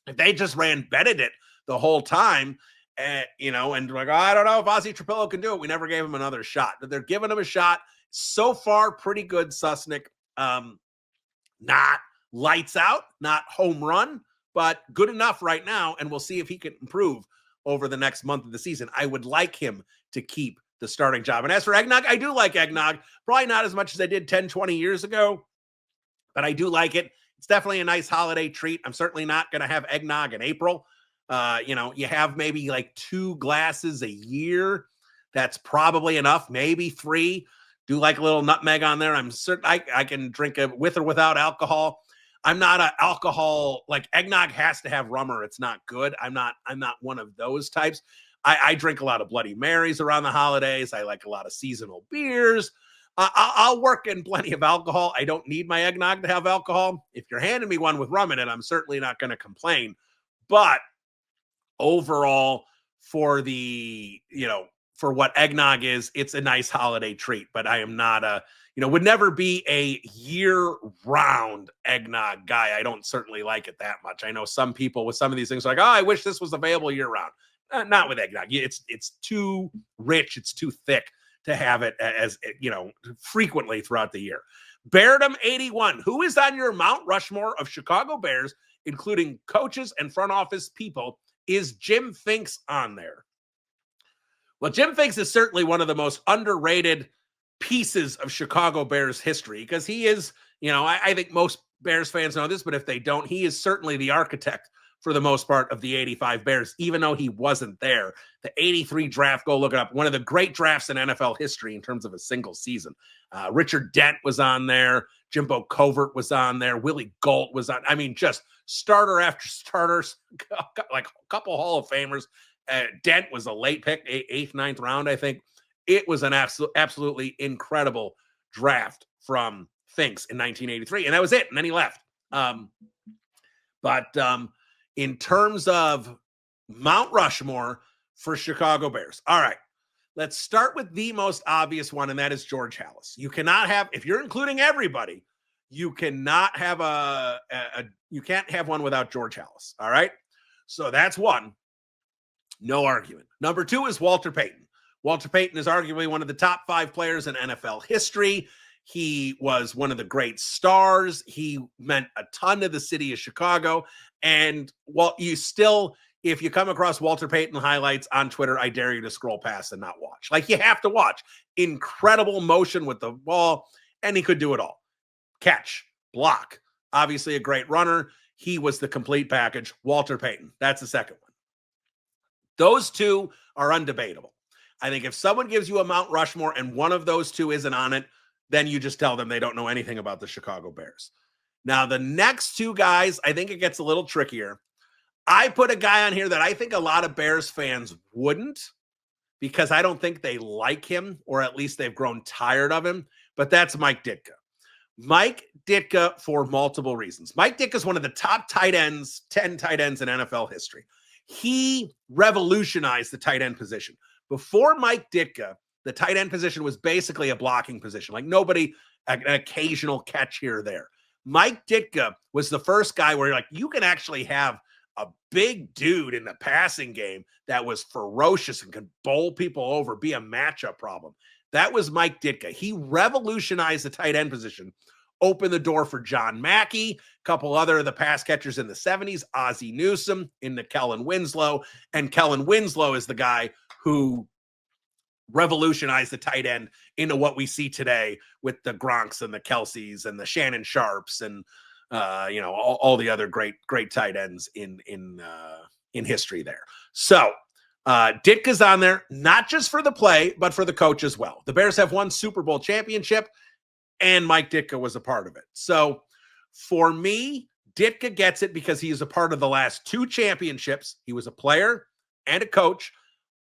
If they just ran Benedict the whole time, and like, oh, I don't know if Ozzie Trapillo can do it. We never gave him another shot. But they're giving him a shot. So far, pretty good, Susnick. Not lights out, not home run, but good enough right now. And we'll see if he can improve over the next month of the season. I would like him to keep the starting job. And as for eggnog, I do like eggnog. Probably not as much as I did 10, 20 years ago, but I do like it. It's definitely a nice holiday treat. I'm certainly not going to have eggnog in April. You have maybe like 2 glasses a year. That's probably enough. Maybe 3. Do like a little nutmeg on there. I'm certain I can drink it with or without alcohol. I'm not an alcohol, like eggnog has to have rum or it's not good. I'm not one of those types. I drink a lot of Bloody Marys around the holidays. I like a lot of seasonal beers. I'll work in plenty of alcohol. I don't need my eggnog to have alcohol. If you're handing me one with rum in it, I'm certainly not going to complain. But overall, for for what eggnog is, it's a nice holiday treat. But I am not would never be a year-round eggnog guy. I don't certainly like it that much. I know some people with some of these things are like, oh, I wish this was available year-round. Not with eggnog. It's too rich. It's too thick to have it as frequently throughout the year. Beardom81, who is on your Mount Rushmore of Chicago Bears, including coaches and front office people? Is Jim Finks on there? Well, Jim Finks is certainly one of the most underrated pieces of Chicago Bears history, because he is, I think most Bears fans know this, but if they don't, he is certainly the architect for the most part of the 85 Bears, even though he wasn't there. The 83 draft, go look it up. One of the great drafts in NFL history in terms of a single season. Richard Dent was on there. Jimbo Covert was on there. Willie Gault was on. I mean, just starter after starters, like a couple Hall of Famers. Dent was a late pick, 8th, 9th round, I think. It was an absolutely incredible draft from Finks in 1983, and that was it. And then he left. But in terms of Mount Rushmore for Chicago Bears, all right, let's start with the most obvious one, and that is George Halas. You cannot have, if you're including everybody, you cannot have you can't have one without George Halas. All right, so that's one. No argument. Number 2 is Walter Payton. Walter Payton is arguably one of the top 5 players in NFL history. He was one of the great stars. He meant a ton to the city of Chicago. And while you still, if you come across Walter Payton highlights on Twitter, I dare you to scroll past and not watch. Like, you have to watch. Incredible motion with the ball, and he could do it all. Catch, block, obviously a great runner. He was the complete package. Walter Payton, that's the second one. Those two are undebatable. I think if someone gives you a Mount Rushmore and one of those two isn't on it, then you just tell them they don't know anything about the Chicago Bears. Now, the next two guys, I think it gets a little trickier. I put a guy on here that I think a lot of Bears fans wouldn't, because I don't think they like him, or at least they've grown tired of him, but that's Mike Ditka. Mike Ditka, for multiple reasons. Mike Ditka is one of the top tight ends, 10 tight ends in NFL history. He revolutionized the tight end position. Before Mike Ditka, the tight end position was basically a blocking position. Like, nobody, an occasional catch here or there. Mike Ditka was the first guy where you're like, you can actually have a big dude in the passing game that was ferocious and could bowl people over, be a matchup problem. That was Mike Ditka. He revolutionized the tight end position, opened the door for John Mackey, a couple other of the pass catchers in the 70s, Ozzie Newsome, into Kellen Winslow. And Kellen Winslow is the guy who revolutionized the tight end into what we see today with the Gronks and the Kelseys and the Shannon Sharps and all the other great tight ends in history there. So Ditka's on there, not just for the play, but for the coach as well. The Bears have won Super Bowl championship, and Mike Ditka was a part of it. So for me, Ditka gets it because he is a part of the last two championships. He was a player and a coach,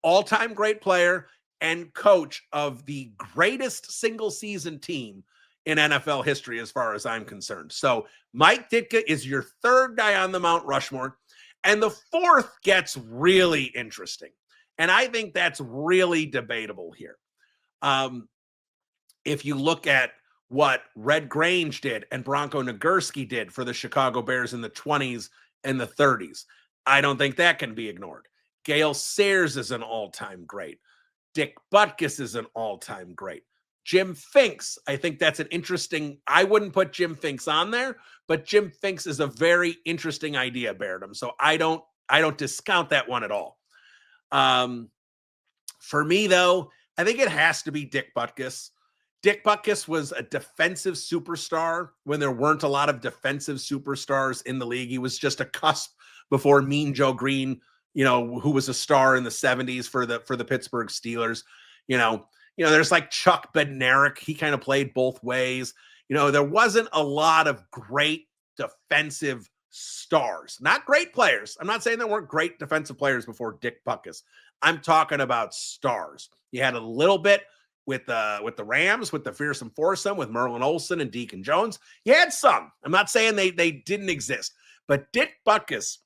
all-time great player and coach of the greatest single-season team in NFL history as far as I'm concerned. So Mike Ditka is your third guy on the Mount Rushmore. And the fourth gets really interesting. And I think that's really debatable here. If you look at what Red Grange did and Bronco Nagurski did for the Chicago Bears in the 20s and the 30s, I don't think that can be ignored. Gale Sayers is an all-time great. Dick Butkus is an all-time great. Jim Finks, I think that's an interesting, I wouldn't put Jim Finks on there, but Jim Finks is a very interesting idea, Bairdum. So I don't discount that one at all. For me, though, I think it has to be Dick Butkus. Dick Butkus was a defensive superstar when there weren't a lot of defensive superstars in the league. He was just a cusp before Mean Joe Green, who was a star in the 70s for the Pittsburgh Steelers. There's like Chuck Bednarik. He kind of played both ways. There wasn't a lot of great defensive stars, not great players. I'm not saying there weren't great defensive players before Dick Butkus. I'm talking about stars. You had a little bit with the Rams, with the Fearsome Foursome, with Merlin Olsen and Deacon Jones. You had some. I'm not saying they didn't exist, but Dick Butkus,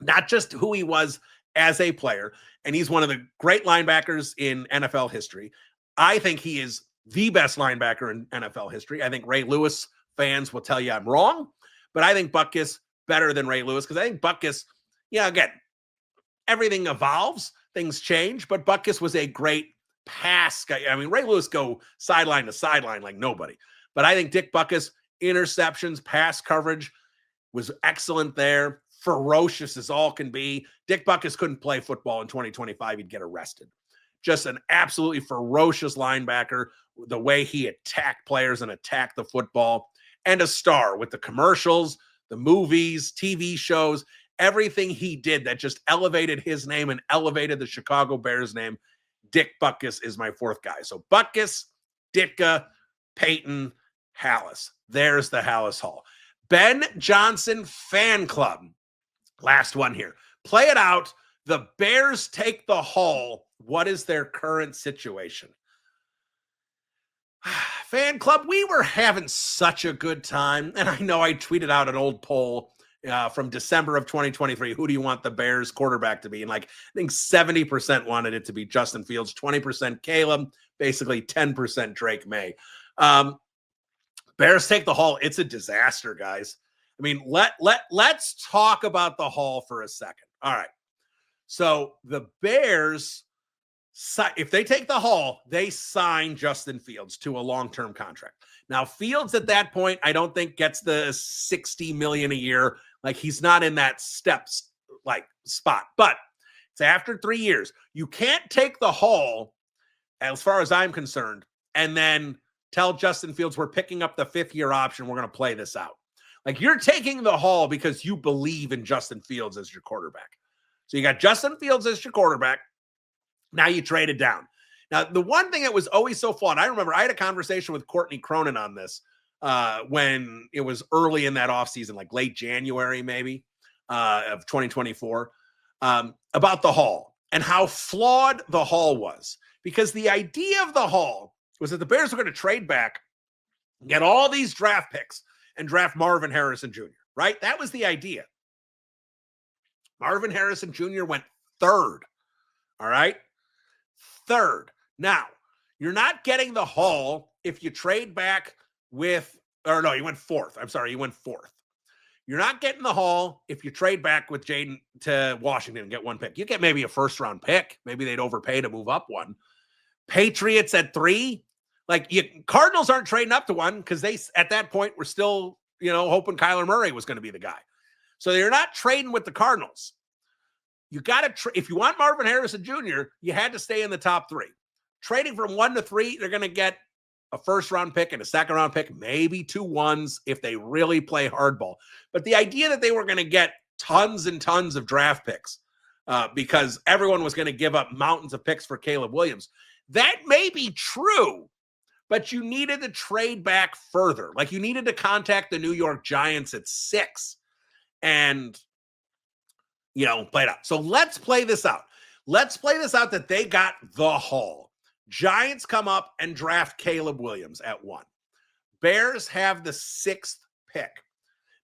not just who he was as a player, and he's one of the great linebackers in NFL history. I think he is the best linebacker in NFL history. I think Ray Lewis fans will tell you I'm wrong, but I think Butkus better than Ray Lewis, because I think Butkus, again, everything evolves, things change, but Butkus was a great pass guy. I mean, Ray Lewis go sideline to sideline like nobody, but I think Dick Butkus, interceptions, pass coverage, was excellent there. Ferocious as all can be. Dick Butkus couldn't play football in 2025. He'd get arrested. Just an absolutely ferocious linebacker, the way he attacked players and attacked the football, and a star with the commercials, the movies, TV shows, everything he did that just elevated his name and elevated the Chicago Bears name. Dick Butkus is my fourth guy. So Butkus, Ditka, Payton, Halas. There's the Halas Hall. Ben Johnson Fan Club. Last one here. Play it out. The Bears take the Hall. What is their current situation? Fan club, we were having such a good time. And I know I tweeted out an old poll from December of 2023. Who do you want the Bears quarterback to be? And I think 70% wanted it to be Justin Fields, 20% Caleb, basically 10% Drake May. Bears take the Hall. It's a disaster, guys. I mean, let's talk about the Hall for a second. All right. So the Bears, if they take the Hall, they sign Justin Fields to a long-term contract. Now, Fields at that point, I don't think gets the $60 million a year. Like, he's not in that steps spot. But it's after 3 years. You can't take the haul, as far as I'm concerned, and then tell Justin Fields we're picking up the 5th-year option. We're going to play this out. Like, you're taking the haul because you believe in Justin Fields as your quarterback. So you got Justin Fields as your quarterback. Now you trade it down. Now, the one thing that was always so fun, I remember I had a conversation with Courtney Cronin on this when it was early in that offseason, like late January maybe of 2024, about the haul and how flawed the haul was. Because the idea of the haul was that the Bears were going to trade back, get all these draft picks, and draft Marvin Harrison Jr., right? That was the idea. Marvin Harrison Jr. went 3rd, all right? 3rd. Now, you're not getting the haul if you trade back with, or no, you went 4th. I'm sorry, you went 4th. You're not getting the haul if you trade back with Jaden to Washington and get 1 pick. You get maybe a 1st-round pick. Maybe they'd overpay to move up 1. Patriots at 3. Like, Cardinals aren't trading up to 1 because they, at that point, were still, hoping Kyler Murray was going to be the guy. So you're not trading with the Cardinals. You got to, if you want Marvin Harrison Jr., you had to stay in the top 3. Trading from 1 to 3, they're going to get a 1st-round pick and a 2nd-round pick, maybe 2 1s if they really play hardball. But the idea that they were going to get tons and tons of draft picks because everyone was going to give up mountains of picks for Caleb Williams, that may be true. But you needed to trade back further. Like, you needed to contact the New York Giants at 6 and, play it out. So let's play this out. Let's play this out that they got the haul. Giants come up and draft Caleb Williams at 1. Bears have the 6th pick.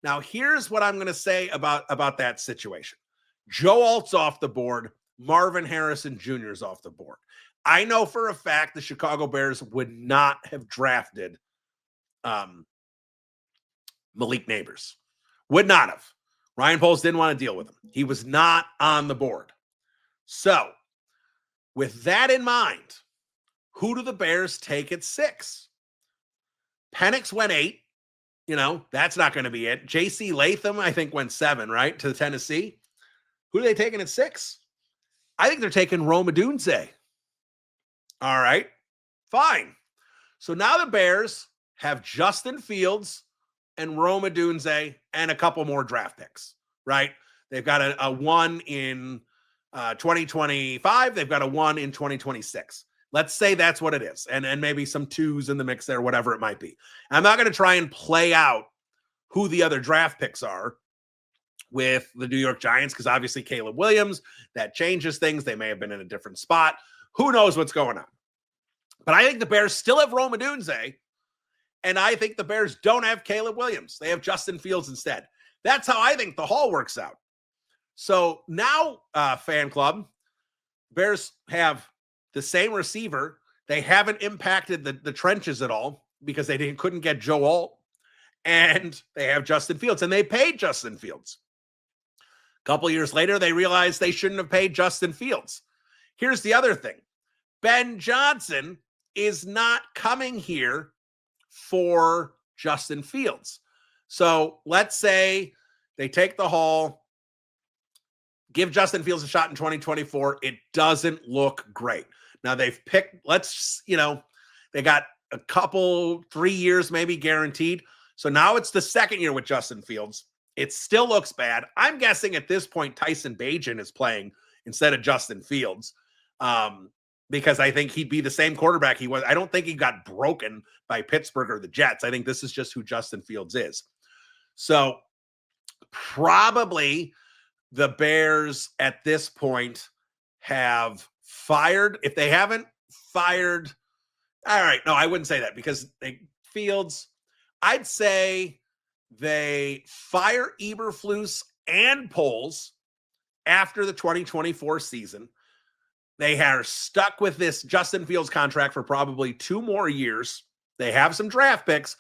Now, here's what I'm going to say about that situation. Joe Alt's off the board. Marvin Harrison Jr. is off the board. I know for a fact the Chicago Bears would not have drafted Malik Neighbors. Would not have. Ryan Poles didn't want to deal with him. He was not on the board. So, with that in mind, who do the Bears take at 6? Penix went 8. That's not going to be it. J.C. Latham, I think, went 7, right, to the Tennessee. Who are they taking at 6? I think they're taking Rome Odunze. All right, fine. So now the Bears have Justin Fields and Rome Odunze and a couple more draft picks, right? They've got a 1 in 2025. They've got a 1 in 2026. Let's say that's what it is. And maybe some 2s in the mix there, whatever it might be. I'm not going to try and play out who the other draft picks are with the New York Giants because obviously Caleb Williams, that changes things. They may have been in a different spot. Who knows what's going on? But I think the Bears still have Rome Odunze, and I think the Bears don't have Caleb Williams. They have Justin Fields instead. That's how I think the haul works out. So now, fan club, Bears have the same receiver. They haven't impacted the trenches at all because they couldn't get Joe Alt, and they have Justin Fields, and they paid Justin Fields. A couple years later, they realized they shouldn't have paid Justin Fields. Here's the other thing. Ben Johnson is not coming here for Justin Fields. So let's say they take the haul, give Justin Fields a shot in 2024. It doesn't look great. Now they've picked, they got a couple, 3 years maybe guaranteed. So now it's the 2nd year with Justin Fields. It still looks bad. I'm guessing at this point, Tyson Bagent is playing instead of Justin Fields. Because I think he'd be the same quarterback he was. I don't think he got broken by Pittsburgh or the Jets. I think this is just who Justin Fields is. So probably the Bears at this point have fired. If they haven't fired, all right, no, I wouldn't say that because Fields, I'd say they fire Eberflus and Poles after the 2024 season. They are stuck with this Justin Fields contract for probably 2 more years. They have some draft picks.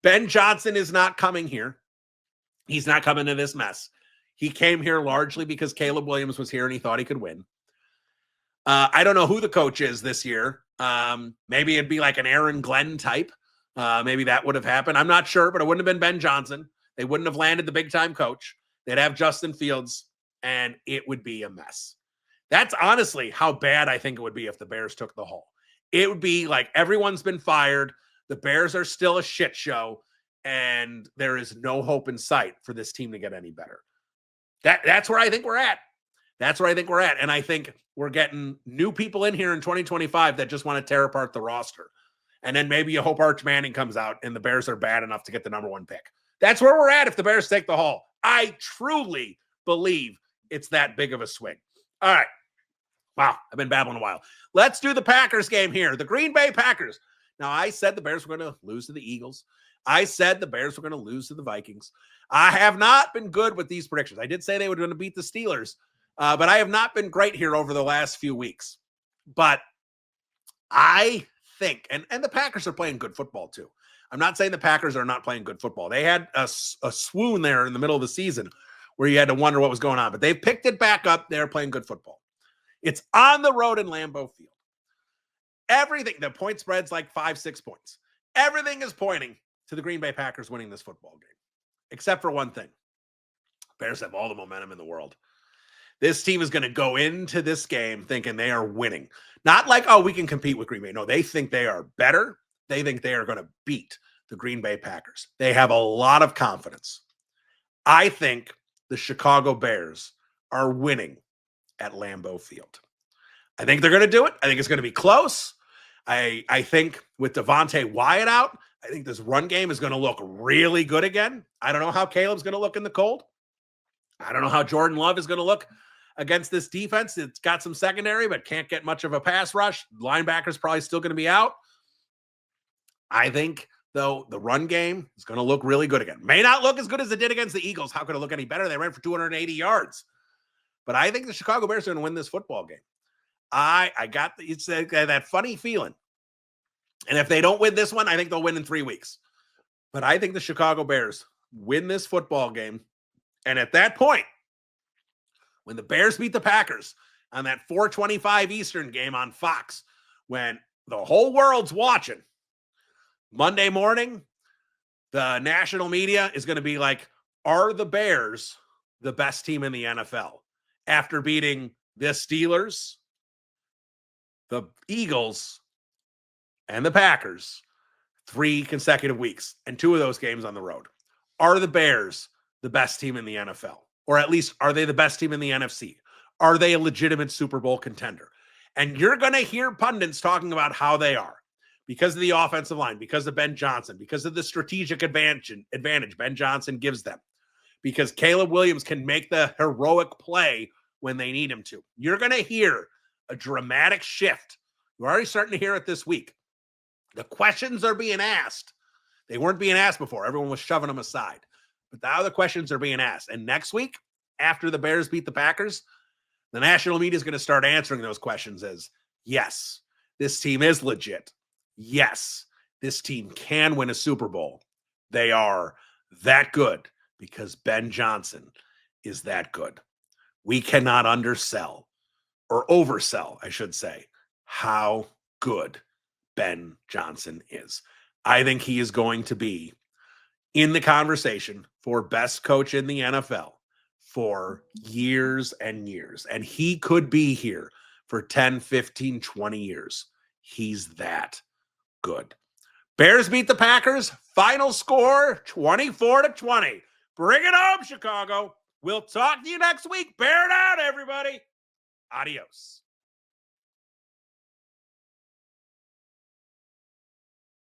Ben Johnson is not coming here. He's not coming to this mess. He came here largely because Caleb Williams was here and he thought he could win. I don't know who the coach is this year. Maybe it'd be like an Aaron Glenn type. Maybe that would have happened. I'm not sure, but it wouldn't have been Ben Johnson. They wouldn't have landed the big-time coach. They'd have Justin Fields, and it would be a mess. That's honestly how bad I think it would be if the Bears took the hole. It would be like everyone's been fired. The Bears are still a shit show, and there is no hope in sight for this team to get any better. That's where I think we're at. That's where I think we're at. And I think we're getting new people in here in 2025 that just want to tear apart the roster. And then maybe you hope Arch Manning comes out and the Bears are bad enough to get the number 1 pick. That's where we're at if the Bears take the haul. I truly believe it's that big of a swing. All right. Wow, I've been babbling a while. Let's do the Packers game here. The Green Bay Packers. Now, I said the Bears were going to lose to the Eagles. I said the Bears were going to lose to the Vikings. I have not been good with these predictions. I did say they were going to beat the Steelers, but I have not been great here over the last few weeks. But I think, and the Packers are playing good football too. I'm not saying the Packers are not playing good football. They had a swoon there in the middle of the season where you had to wonder what was going on, but they've picked it back up. They're playing good football. It's on the road in Lambeau Field. Everything, the point spread's like 5-6 points. Everything is pointing to the Green Bay Packers winning this football game, except for one thing. Bears have all the momentum in the world. This team is going to go into this game thinking they are winning. Not like, oh, we can compete with Green Bay. No, they think they are better. They think they are going to beat the Green Bay Packers. They have a lot of confidence. I think the Chicago Bears are winning at Lambeau Field. I think they're going to do it. I think it's going to be close. I think with Devontae Wyatt out, I think this run game is going to look really good again. I don't know how Caleb's going to look in the cold. I don't know how Jordan Love is going to look against this defense. It's got some secondary, but can't get much of a pass rush. Linebacker's probably still going to be out. I think, though, the run game is going to look really good again. May not look as good as it did against the Eagles. How could it look any better? They ran for 280 yards. But I think the Chicago Bears are going to win this football game. I got it's that funny feeling. And if they don't win this one, I think they'll win in 3 weeks. But I think the Chicago Bears win this football game. And at that point, when the Bears beat the Packers on that 4:25 Eastern game on Fox, when the whole world's watching, Monday morning, the national media is going to be like, are the Bears the best team in the NFL? After beating the Steelers, the Eagles, and the Packers 3 consecutive weeks, and 2 of those games on the road. Are the Bears the best team in the NFL? Or at least, are they the best team in the NFC? Are they a legitimate Super Bowl contender? And you're going to hear pundits talking about how they are. Because of the offensive line, because of Ben Johnson, because of the strategic advantage Ben Johnson gives them. Because Caleb Williams can make the heroic play when they need him to. You're going to hear a dramatic shift. You're already starting to hear it this week. The questions are being asked. They weren't being asked before. Everyone was shoving them aside. But now the questions are being asked. And next week, after the Bears beat the Packers, the national media is going to start answering those questions as, yes, this team is legit. Yes, this team can win a Super Bowl. They are that good because Ben Johnson is that good. We cannot undersell or oversell, I should say, how good Ben Johnson is. I think he is going to be in the conversation for best coach in the NFL for years and years. And he could be here for 10, 15, 20 years. He's that good. Bears beat the Packers. Final score, 24-20. Bring it home, Chicago. We'll talk to you next week. Bear down, everybody. Adios.